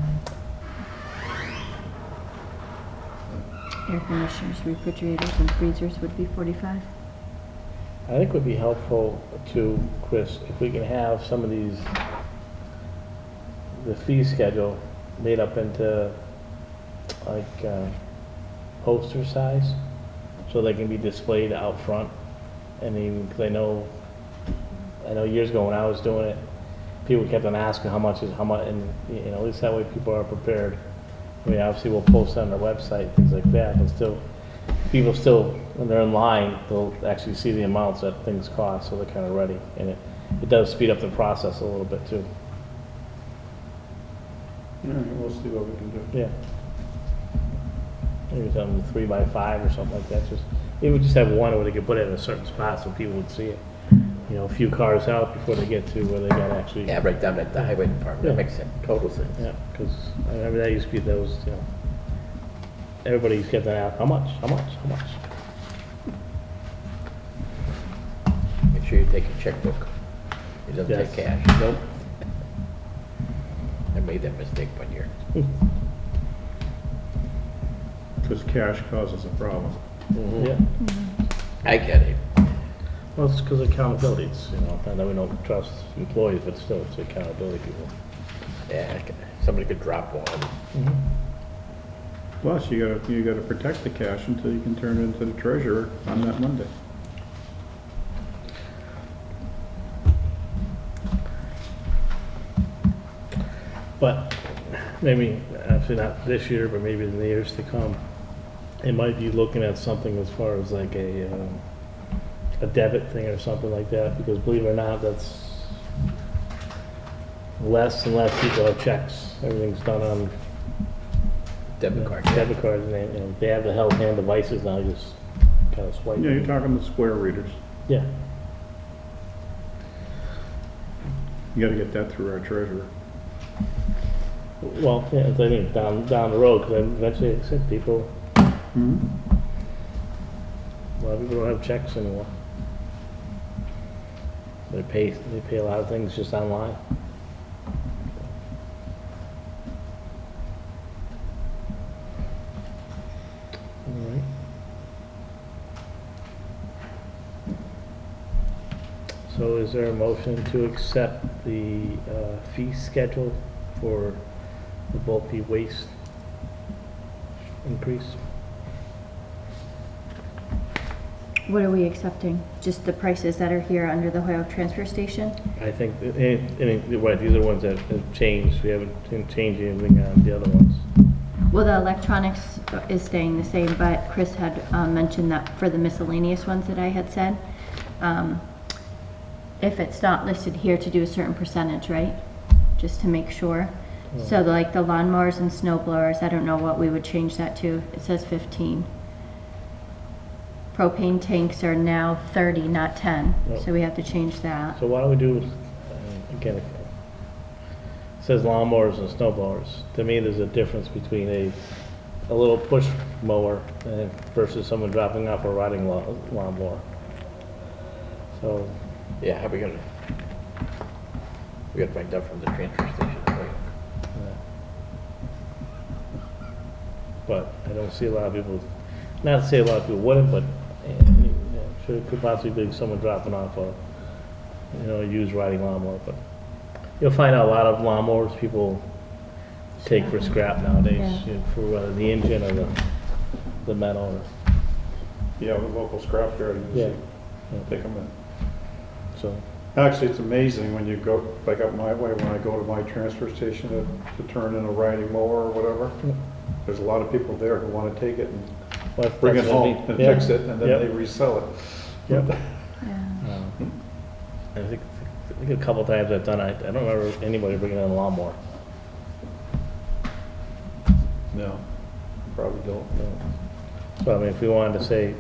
Air conditioners, refrigerators, and freezers would be 45. I think would be helpful too, Chris, if we can have some of these, the fee schedule made up into like poster size, so they can be displayed out front. And even, because I know years ago when I was doing it, people kept on asking how much, and you know, at least that way people are prepared. I mean, obviously we'll post on our website, things like that, but still, people still, when they're in line, they'll actually see the amounts that things cost, so they're kind of ready. And it does speed up the process a little bit too. All right, we'll see what we can do. Yeah. Maybe something 3x5 or something like that, it would just have one where they could put it in a certain spot so people would see it. You know, a few cars out before they get to where they got actually. yeah, right down at the highway department, Yeah. that makes sense, total sense. Yeah, because I remember that used to be those, you know, everybody kept on asking, how much, how much, how much? Make sure you take your checkbook. It doesn't Yes. take cash. Nope. I made that mistake one year. Because cash causes a problem. Yeah, I get it. well, it's because of accountability, it's, you know, I know we don't trust employees, but still, it's accountability people. Yeah, somebody could drop one. Plus, you gotta protect the cash until you can turn it into the treasurer on that Monday. But maybe, actually not this year, but maybe in the years to come, it might be looking at something as far as like a debit thing or something like that, because believe it or not, that's less and less people have checks. Everything's done on Debit card, yeah. debit cards, and they, you know, they have the held hand devices now, you just kind of swipe. Yeah, you're talking the square readers. Yeah, You gotta get that through our treasurer. well, yeah, I think down the road, because eventually, like I said, people, Hmm? a lot of people don't have checks anymore. They pay a lot of things just online. All right. So is there a motion to accept the fee schedule for the bulky waste increase? What are we accepting? Just the prices that are here under the Hoyle Transfer Station? I think, right, these are the ones that have changed. We haven't changed anything on the other ones. Well, the electronics is staying the same, but Chris had mentioned that for the miscellaneous ones that I had said, if it's not listed here, to do a certain percentage, right? Just to make sure. So like the lawnmowers and snow blowers, I don't know what we would change that to. It says 15. Propane tanks are now 30, not 10, so we have to change that. So why don't we do, again, it says lawnmowers and snow blowers. To me, there's a difference between a little push mower versus someone dropping off a riding lawnmower. So, Yeah, how we gotta find out from the transfer station, right? yeah. But I don't see a lot of people, not to say a lot of people wouldn't, but sure, it could possibly be someone dropping off a, a used riding lawnmower, but you'll find out a lot of lawnmowers people take for scrap nowadays, Yeah. for the engine or the metal. Yeah, the local scrapyard, Yeah. usually take them in. So, Actually, it's amazing when you go, like up my way, when I go to my transfer station to turn in a riding mower or whatever, there's a lot of people there who want to take it and well, bring it that's what home I and mean. fix it, and then Yep. they resell it. Yep. Yeah. I think a couple times I've done, I don't remember anybody bringing in a lawnmower. No, probably don't. No. So I mean, if we wanted to say,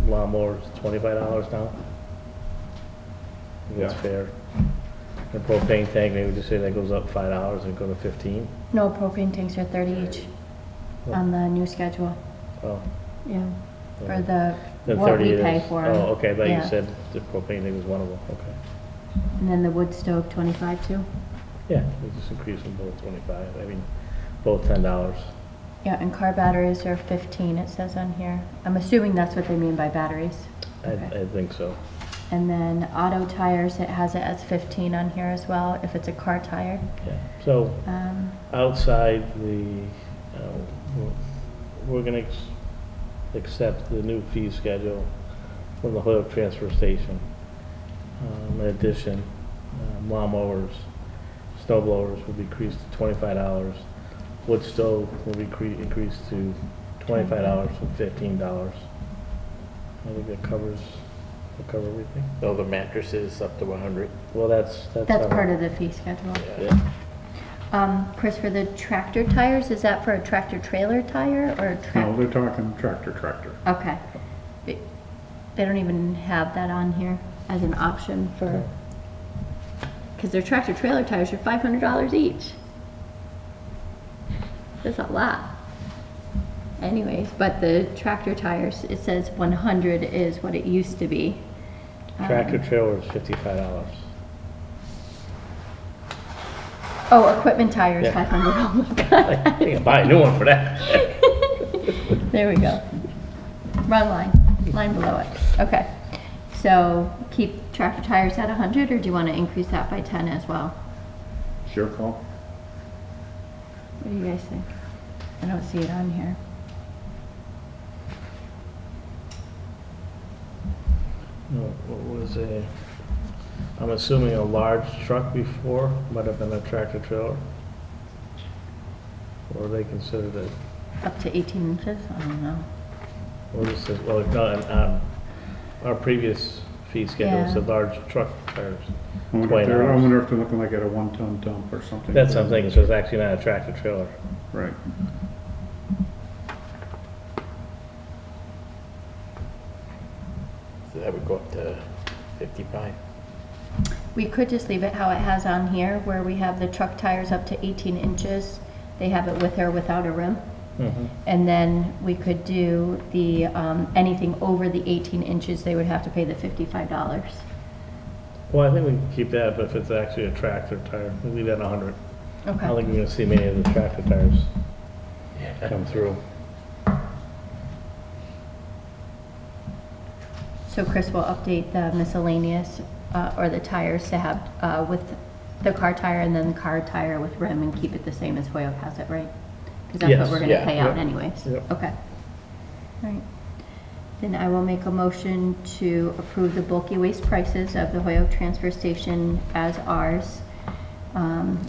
lawnmowers $25 now, I think that's Yeah. fair. The propane tank, maybe just say that goes up $5 and go to 15. No, propane tanks are 30 each on the new schedule. Oh, Yeah, for Yeah. the, then what 30 we it pay is. for. Oh, okay, but you Yeah. said the propane tank was one of them, okay. And then the wood stove, 25 too. Yeah, we just increase them both 25, I mean, both $10. Yeah, and car batteries are 15, it says on here. I'm assuming that's what they mean by batteries. Okay. I think so. And then auto tires, it has it as 15 on here as well, if it's a car tire. Yeah, so Um, outside we're gonna accept the new fee schedule from the Hoyle Transfer Station. In addition, lawnmowers, snow blowers will be increased to $25. Wood stove will be increased to $25 from $15. I think that covers, everything. So the mattresses up to 100. Well, that's. That's part of the fee schedule. Yeah. Chris, for the tractor tires, is that for a tractor trailer tire or a No, tractor? they're talking tractor. Okay. They don't even have that on here as an option for, because their tractor trailer tires are $500 each. That's a lot. Anyways, but the tractor tires, it says 100 is what it used to be. Tractor trailer is $55. Oh, equipment tires, Yeah. 500. Oh my I God. can buy a new one for that. There we go. Wrong line below it. Okay. So keep tractor tires at 100, or do you want to increase that by 10 as well? It's your call. What do you guys think? I don't see it on here. No, what was I'm assuming a large truck before might have been a tractor trailer? Or they considered it, Up to 18 inches? I don't know. or this is, well, no, our previous fee schedule Yeah. said large truck tires. I wonder if they're looking like at a 1-ton dump or something. That's what I'm thinking, so it's actually not a tractor trailer. Right. So that would go up to 55. We could just leave it how it has on here, where we have the truck tires up to 18 inches. They have it with or without a rim. Mhm. And then we could do the, anything over the 18 inches, they would have to pay the $55. Well, I think we can keep that, but if it's actually a tractor tire, we leave that 100. I don't Okay. think you're gonna see many of the tractor tires come through. So Chris will update the miscellaneous, or the tires to have, with the car tire and then the car tire with rim and keep it the same as Hoyoke has it, right? Because that's Yes. what we're gonna Yeah. pay out Yep. anyways. Yep. Okay. All right. Then I will make a motion to approve the bulky waste prices of the Hoyoke Transfer Station as ours,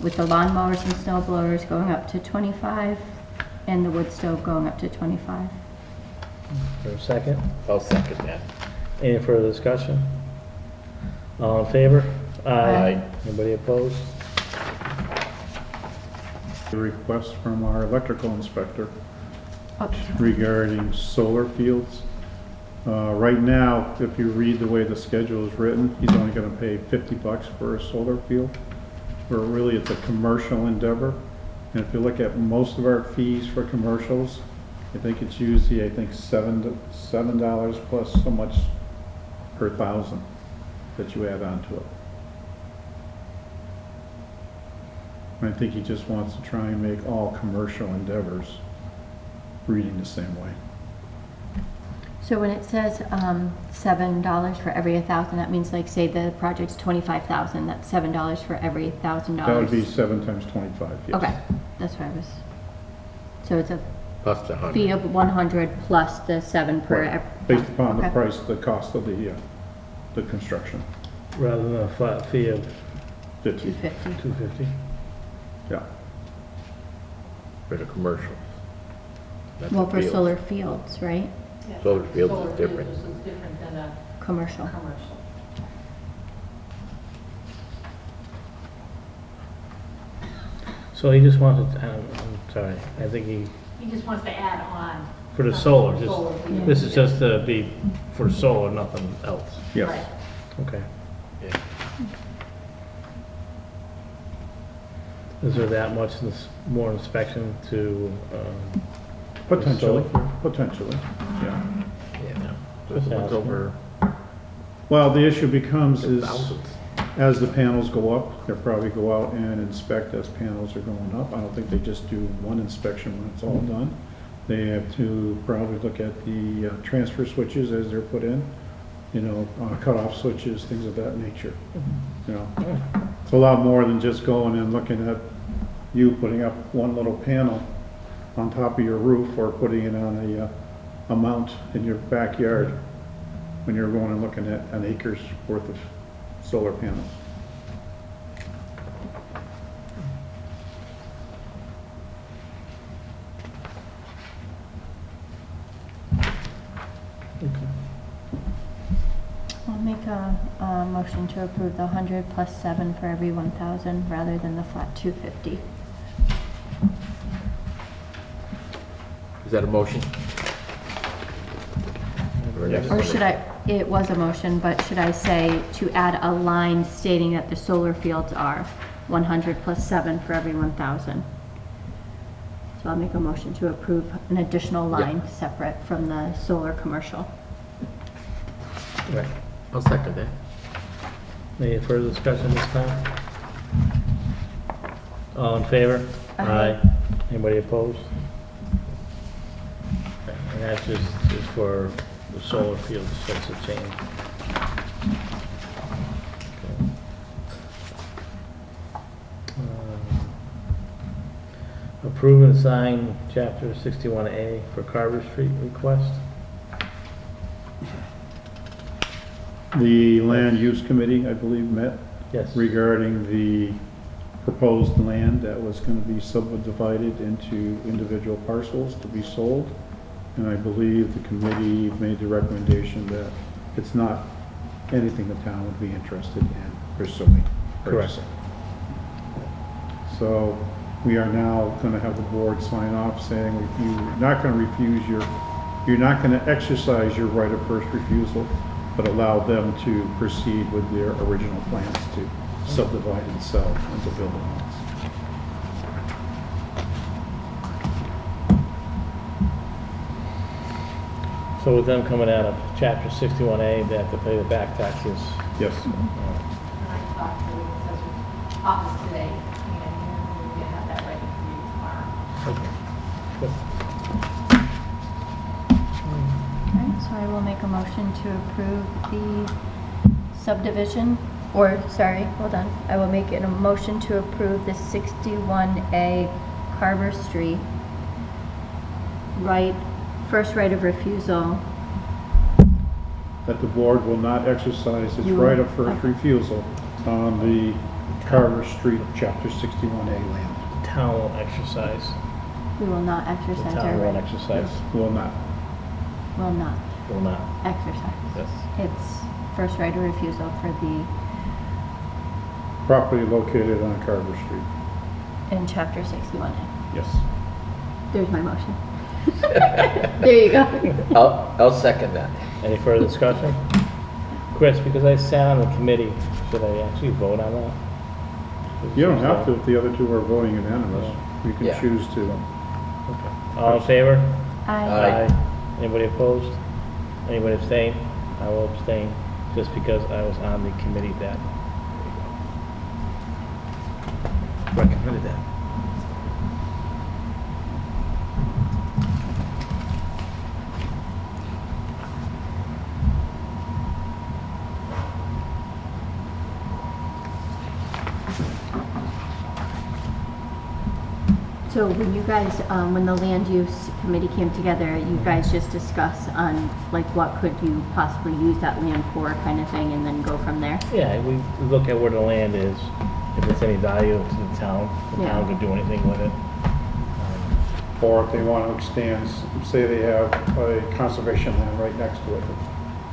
with the lawnmowers and snow blowers going up to 25 and the wood stove going up to 25. For a second, I'll second that. any further discussion? All in favor? Aye. Anybody opposed? A request from our electrical inspector Oh, regarding solar fields. Right now, if you read the way the schedule is written, he's only gonna pay $50 for a solar field, where really it's a commercial endeavor. And if you look at most of our fees for commercials, I think it's usually, $7 plus so much per thousand that you add on to it. I think he just wants to try and make all commercial endeavors reading the same way. So when it says $7 for every 1,000, that means like, say the project's 25,000, that's $7 for every $1,000. That would be 7 times 25, yes. Okay, that's what I was, so it's a Plus the fee 100. of 100 plus the 7 per. Right. Based upon the Okay. price, the cost of the construction, Rather than a flat fee of 50, 250. 250? yeah. For the commercial. Not the Well, for field. solar fields, right? Yeah. Solar fields is Solar different. is different than a Commercial. commercial. So he just wanted, I'm sorry, I think He just wants to add on. for the solar, Solar just, field. this is just to be for solar, nothing else. Yes. Right. Okay. Yeah. Is there that much more inspection to, Potentially, solar? potentially, yeah. Yeah, no. Just This one's asking. over Well, the issue becomes is, thousands. as the panels go up, they'll probably go out and inspect as panels are going up. I don't think they just do one inspection when it's all done. They have to probably look at the transfer switches as they're put in, cutoff switches, things of that nature. You know, it's a lot more than just going and looking at you putting up one little panel on top of your roof or putting it on a mount in your backyard when you're going and looking at an acre's worth of solar panels. I'll make a motion to approve the 100 plus 7 for every 1,000 rather than the flat 250. Is that a motion? Or should I, it was a motion, but should I say to add a line stating that the solar fields are 100 plus 7 for every 1,000? So I'll make a motion to approve an additional line separate from the solar commercial. right. I'll second that. Any further discussion this time? All in favor? Aye. Anybody opposed? Okay, and that's just for the solar fields, that's a change. Okay. Approve and sign chapter 61A for Carver Street request. The Land Use Committee, I believe, met Yes. regarding the proposed land that was going to be subdivided into individual parcels to be sold. And I believe the committee made the recommendation that it's not anything the town would be interested in pursuing. Correct. So we are now going to have the board sign off saying you're not going to refuse you're not going to exercise your right of first refusal, but allow them to proceed with their original plans to subdivide and sell into building lots. So with them coming out of chapter 61A, they have to pay the back taxes. Yes. office today, and we have that ready for you tomorrow. Okay. Good. Okay, so I will make a motion to approve the subdivision, or, sorry, hold on. I will make it a motion to approve the 61A Carver Street first right of refusal. That the board will not exercise its You right will- of first refusal on the Carver Street, Chapter 61A land. Town will exercise, We will not the exercise our town won't right. exercise, Will not. Will not will not, exercise. yes. It's first right of refusal for the, Property located on Carver Street. in chapter 61A. Yes. There's my motion. There you go. I'll second that. Any further discussion? Chris, because I sat on the committee, should I actually vote on that? You don't have to if the other two are voting unanimous. You can Yeah. choose to. Okay. All in favor? Aye. Aye. Anybody opposed? Anybody abstain? I will abstain, just because I was on the committee that recommended that. So when you guys, when the land use committee came together, you guys just discuss on like what could you possibly use that land for kind of thing and then go from there? Yeah, we look at where the land is, if it's any value to the town Yeah. could do anything with it. Or if they want to extend, say they have a conservation land right next to it,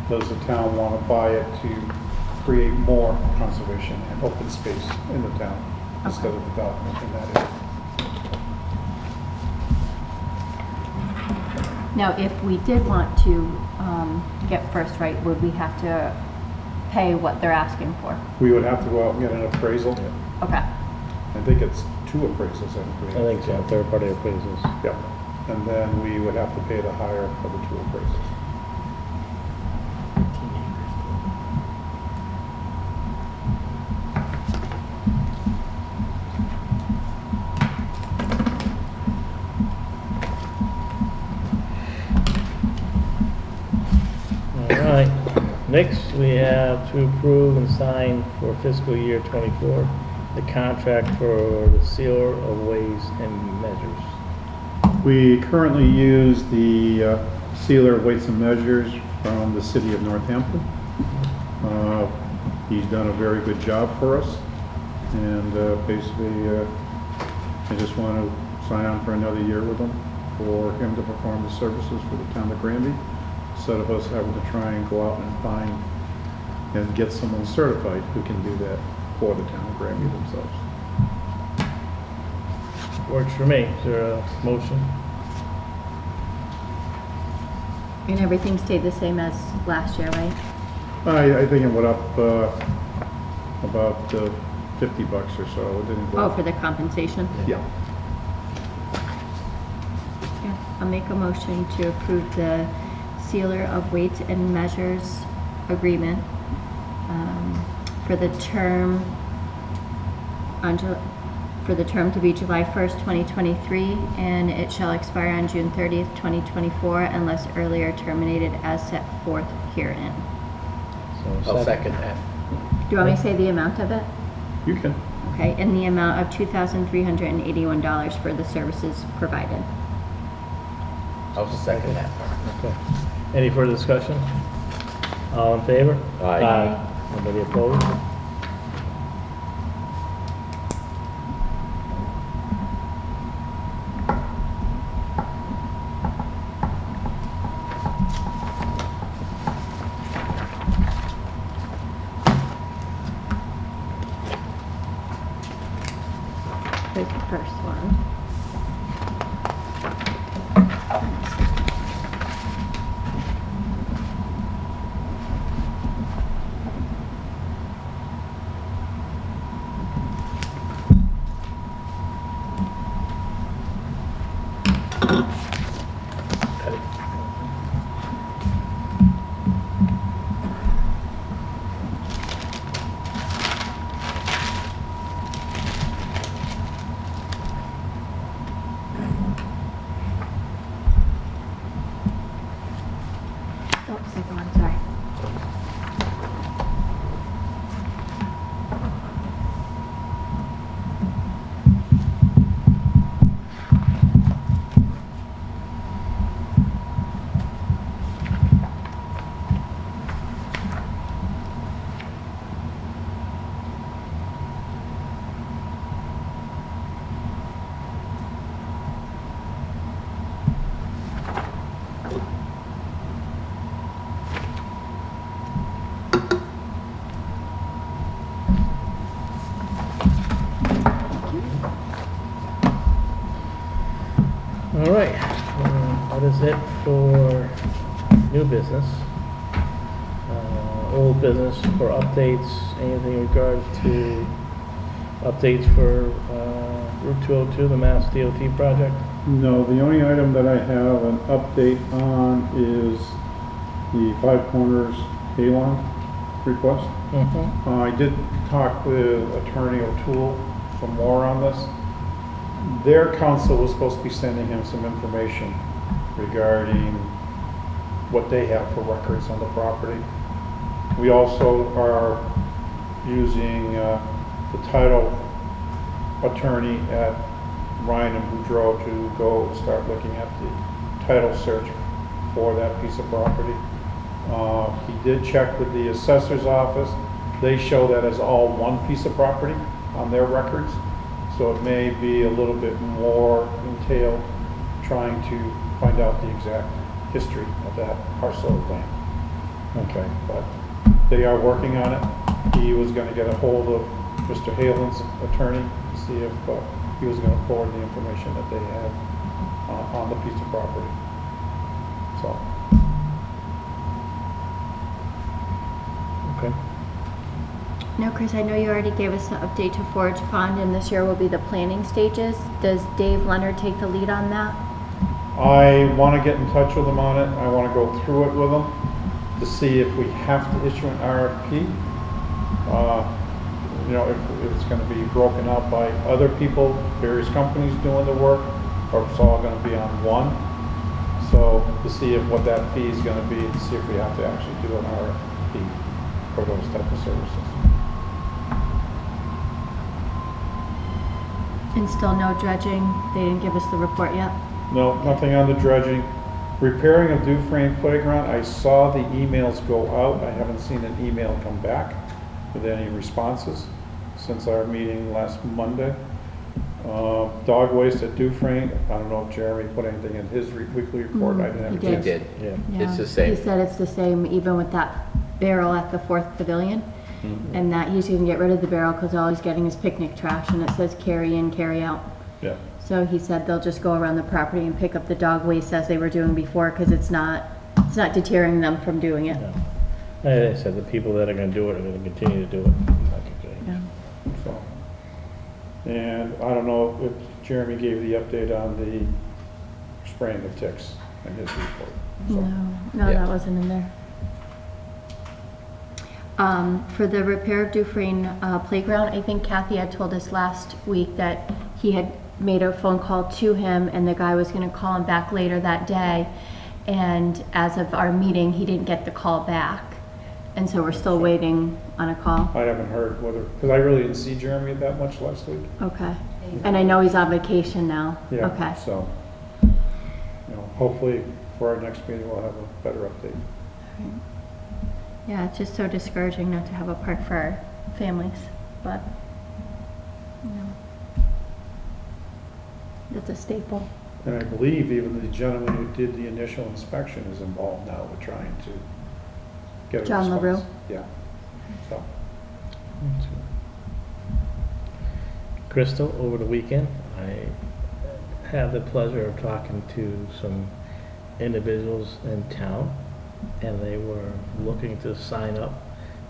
does the town want to buy it to create more conservation and open space in the town instead of development in that area? Now, if we did want to get first right, would we have to pay what they're asking for? We would have to go out and get an appraisal. Okay. I think it's 2 appraisals. I think so, third-party appraisals. Yep. And then we would have to pay the higher of the 2 appraisals. All right, next we have to approve and sign for fiscal year '24, the contract for the sealer of ways and measures. We currently use the sealer of weights and measures from the city of Northampton. He's done a very good job for us, and basically I just want to sign on for another year with him for him to perform the services for the town of Granby, instead of us having to try and go out and find and get someone certified who can do that for the town of Granby themselves. Works for me. Is there a motion? And everything stayed the same as last year, right? I think it went up about $50 or so. It didn't go Oh, up. for the compensation? Yeah. Yeah. I'll make a motion to approve the sealer of weights and measures agreement for the term for the term to be July 1st, 2023, and it shall expire on June 30th, 2024, unless earlier terminated as set forth herein. So I'll second that. Do you want me to say the amount of it? You can. Okay, in the amount of $2,381 for the services provided. I'll second that. Okay. Any further discussion? All in favor? Aye. Anybody opposed? Here's the first one. All right, that is it for new business. Old business for updates, anything in regards to updates for Route 202, the Mass DOT project? No, the only item that I have an update on is the Five Corners Halon request. Mm-hmm. I did talk with Attorney O'Toole some more on this. Their counsel was supposed to be sending him some information regarding what they have for records on the property. We also are using the title attorney at Ryan and Boudreaux to go start looking at the title search for that piece of property. He did check with the assessor's office. They show that as all one piece of property on their records. So it may be a little bit more entailed trying to find out the exact history of that parcel of land. Okay. But they are working on it. He was going to get a hold of Mr. Halen's attorney to see if he was going to forward the information that they had on the piece of property. So. Okay. Now, Chris, I know you already gave us an update to Forge Pond, and this year will be the planning stages. Does Dave Leonard take the lead on that? I want to get in touch with him on it. I want to go through it with him to see if we have to issue an RFP. You know, if it's going to be broken out by other people, various companies doing the work, or if it's all going to be on one. So to see if what that fee is going to be, to see if we have to actually do an RFP for those type of services. And still no dredging? They didn't give us the report yet? No, nothing on the dredging. Repairing of Dufresne Playground, I saw the emails go out. I haven't seen an email come back with any responses since our meeting last Monday. Dog waste at Dufresne, I don't know if Jeremy put anything in his weekly report. I didn't have a He He chance. did. Yeah. It's the same. He said it's the same even with that barrel at the 4th Pavilion. And that he's gonna get rid of the barrel because all he's getting is picnic trash and it says carry in, carry out. Yeah. So he said they'll just go around the property and pick up the dog waste as they were doing before because it's not deterring them from doing it. Yeah. Like I said, the people that are gonna do it are gonna continue to do it. Yeah. So, and I don't know if Jeremy gave the update on the spraying of ticks in his report. So, No, Yeah. that wasn't in there. For the repair of Dufresne playground, I think Kathy had told us last week that he had made a phone call to him and the guy was gonna call him back later that day. And as of our meeting, he didn't get the call back. And so we're still waiting on a call. I haven't heard whether, because I really didn't see Jeremy that much last week. Okay. And I know he's on vacation now. Yeah. Okay. So, you know, hopefully for our next meeting, we'll have a better update. Yeah, it's just so discouraging not to have a park for our families, but, you know, it's a staple. And I believe even the gentleman who did the initial inspection is involved now with trying to get a John response. LaRue? Yeah. So, Crystal, over the weekend, I had the pleasure of talking to some individuals in town, and they were looking to sign up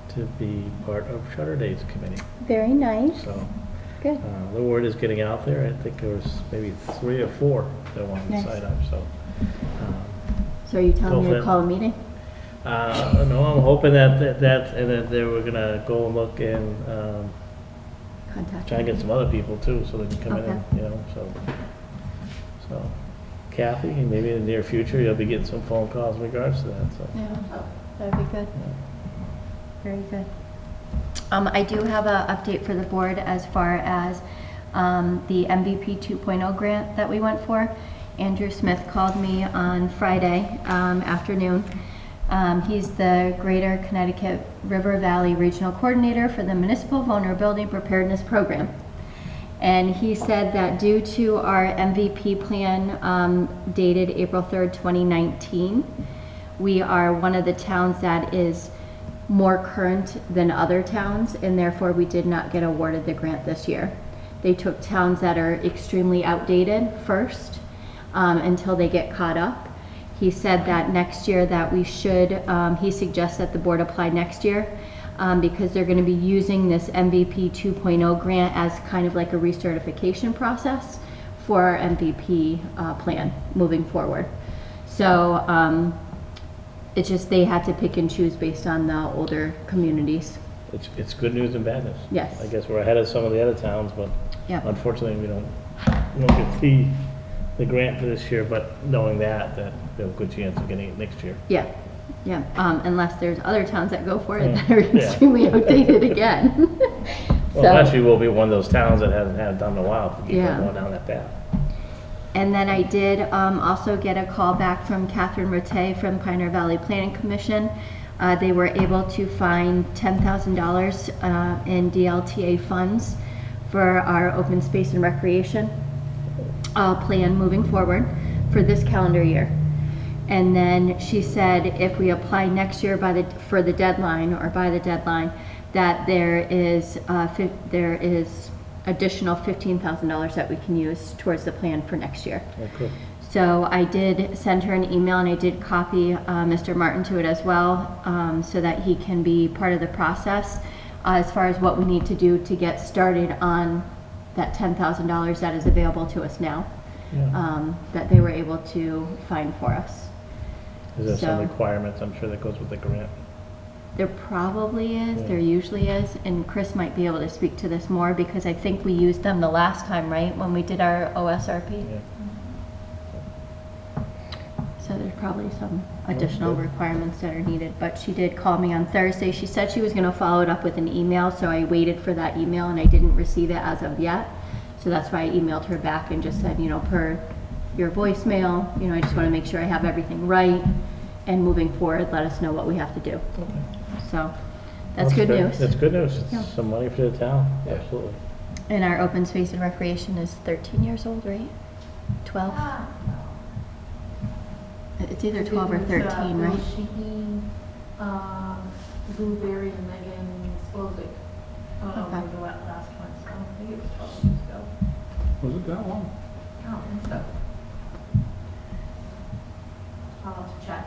to be part of Shutter Days Committee. Very nice. So Good. the word is getting out there. I think there was maybe 3 or 4 that wanted to Nice. sign up. So So are you telling me to Go call a meeting? no, I'm hoping that and that they were gonna go and look and Contact. try and get some other people too, so they can come in, Okay. you know, so Kathy, maybe in the near future, you'll be getting some phone calls in regards to that, so. Yeah, that'd be good. Very good. I do have an update for the board as far as the MVP 2.0 grant that we went for. Andrew Smith called me on Friday afternoon. He's the Greater Connecticut River Valley Regional Coordinator for the Municipal Vulnerability Preparedness Program. And he said that due to our MVP plan dated April 3rd, 2019, we are one of the towns that is more current than other towns, and therefore we did not get awarded the grant this year. They took towns that are extremely outdated first, until they get caught up. He said that next year that we should, he suggests that the board apply next year because they're going to be using this MVP 2.0 grant as kind of like a recertification process for our MVP plan moving forward. So it's just they had to pick and choose based on the older communities. It's good news and bad news. Yes. I guess we're ahead of some of the other towns, but Yeah. unfortunately, we don't get the grant for this year, but knowing that we have a good chance of getting it next year. Yeah, yeah, unless there's other towns that go for it that Yeah. are Yeah. extremely outdated again. Well, So- eventually we'll be one of those towns that hasn't had it done in a while, to keep Yeah. on going down that path. And then I did also get a call back from Catherine Rattay from Pioneer Valley Planning Commission. They were able to find $10,000 in DLTA funds for our open space and recreation plan moving forward for this calendar year. And then she said if we apply next year for the deadline, that there is additional $15,000 that we can use towards the plan for next year. Okay. So I did send her an email and I did copy Mr. Martin to it as well, so that he can be part of the process as far as what we need to do to get started on that $10,000 that is available to us now, Yeah. that they were able to find for us. Is there some So- requirements, I'm sure, that goes with the grant? There probably is, Yeah. there usually is, and Chris might be able to speak to this more because I think we used them the last time, right, when we did our OSRP? Yeah. So there's probably some additional good. requirements that are needed, but she did call me on Thursday. She said she was gonna follow it up with an email, so I waited for that email and I didn't receive it as of yet. So that's why I emailed her back and just said, per your voicemail, I just wanna make sure I have everything right. And moving forward, let us know what we have to do. So that's good news. That's good news. Yeah. It's some money for the town, absolutely. And our open space and recreation is 13 years old, right? 12? It's either 12 or 13, right? Shaheen, Blueberry, and Megan Spozek. Okay. Were the last one, so I think it was 12 years ago. Was it that long? I don't think so. I'll have to check.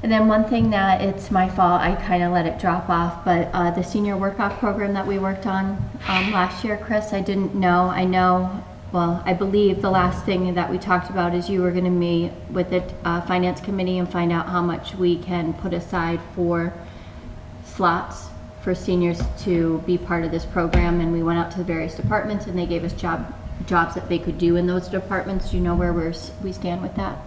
And then one thing that it's my fault, I kind of let it drop off, but the senior work-off program that we worked on last year, Chris, I didn't know. I believe the last thing that we talked about is you were going to meet with the finance committee and find out how much we can put aside for slots for seniors to be part of this program. And we went out to the various departments and they gave us jobs that they could do in those departments. Do you know where we stand with that?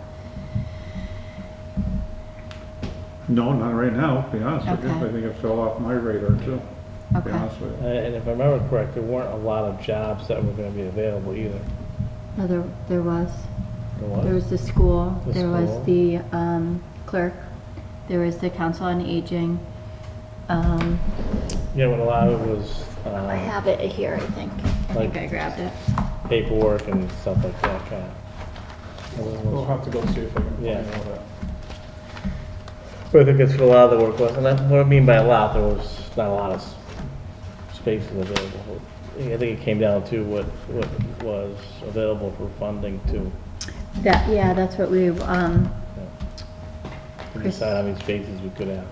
No, not right now, to be honest with you. Okay. I think it fell off my radar too, to be Okay. honest with you. And if I remember correct, there weren't a lot of jobs that were gonna be available either. No, there was. There was? There was the school, The there was school. the clerk, there was the council on aging. Yeah, but a lot of it was, I have it here, I think. I think Like- I grabbed it. paperwork and stuff like that, kinda. We'll have to go see if I can Yeah. find all that. But I think that's what a lot of the work was, and what I mean by a lot, there was not a lot of spaces available. I think it came down to what was available for funding to That's what we, to Chris- decide how many spaces we could have.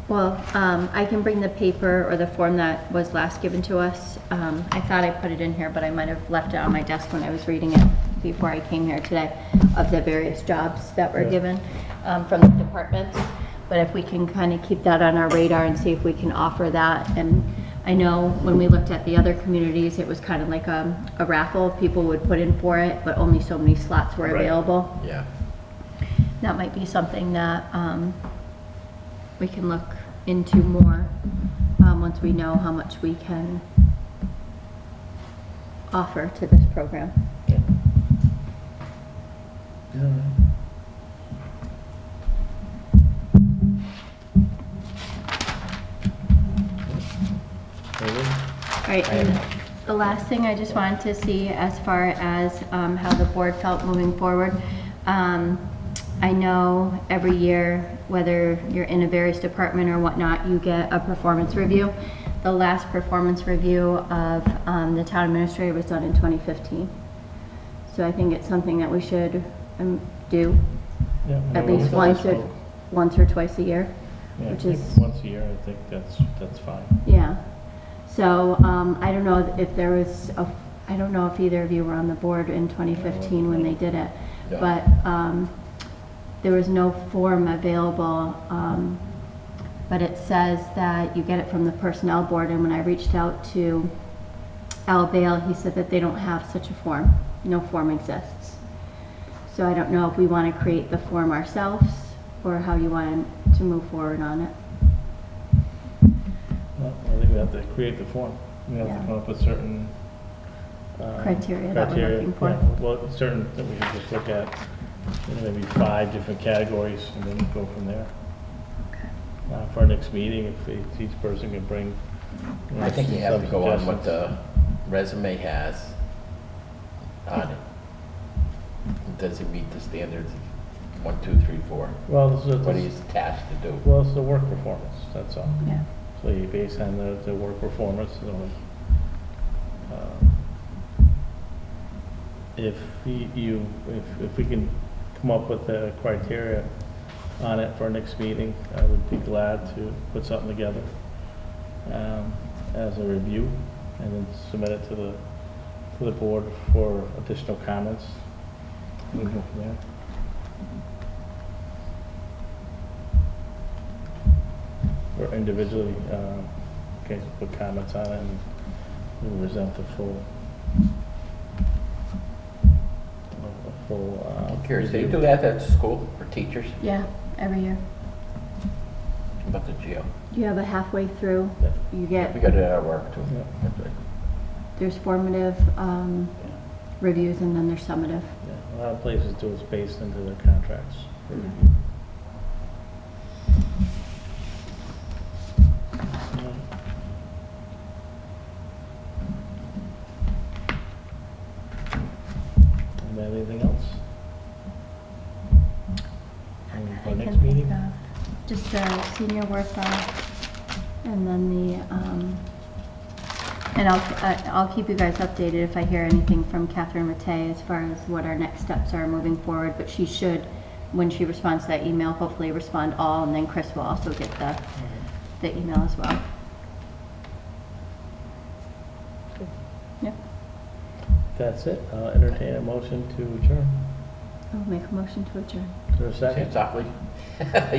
well, I can bring the paper or the form that was last given to us. I thought I put it in here, but I might have left it on my desk when I was reading it before I came here today, of the various jobs that were Yeah. given from the departments. But if we can kind of keep that on our radar and see if we can offer that. And I know when we looked at the other communities, it was kind of like a raffle. People would put in for it, but only so many slots were Right. available. Yeah. That might be something that we can look into more once we know how much we can offer to this program. Yeah. Maybe? All right, and the last thing I just wanted to see as far as how the board felt moving forward. I know every year, whether you're in a various department or whatnot, you get a performance review. The last performance review of the town administrator was done in 2015. So I think it's something that we should do Yeah, at when least was the last vote? once or twice a year, Yeah, I which think is, once a year, I think that's fine. yeah. So I don't know if there was, I don't know if either of you were on the board in 2015 when they did it, Yeah. but there was no form available, but it says that you get it from the personnel board, and when I reached out to Al Bale, he said that they don't have such a form. No form exists. So I don't know if we want to create the form ourselves, or how you want to move forward on it. Well, I think we have to create the form. We have to Yeah. come up with certain Criteria that we're looking for. yeah, well, certain that we can just look at, maybe 5 different categories, and then go from there. Okay. For our next meeting, if each person can bring. I think you have some to go on what suggestions. the resume has on it. Does it meet the standards of 1, 2, 3, 4? Well, this is, What he's tasked to do? well, it's the work performance, that's all. Yeah. So you base on the work performance, if if we can come up with the criteria on it for our next meeting, I would be glad to put something together as a review, and then submit it to the board for additional comments. We can go from there. Or individually, okay, put comments on it, and we'll present the full. I'm curious, do you review. do that at school for teachers? Yeah, every year. About the geo? You have a halfway through, Yeah. you We get, got it at our work too. Yeah. That's right. there's formative reviews, and then there's summative. Yeah, a lot of places do it based into their contracts for Yeah. review. Anything else? And for I next can meeting? think of just the senior worker, and then and I'll keep you guys updated if I hear anything from Catherine Rattay as far as what our next steps are moving forward, but she should, when she responds to that email, hopefully respond all, and then Chris will also get the email as well. Yep, That's it. I'll entertain a motion to adjourn. I'll make a motion to adjourn. Is there a Say second? it softly.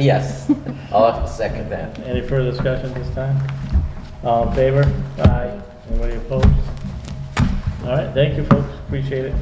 Yes, I'll have to second that. Any further discussion this time? All in favor? Aye. Anybody opposed? All right, thank you, folks. Appreciate it.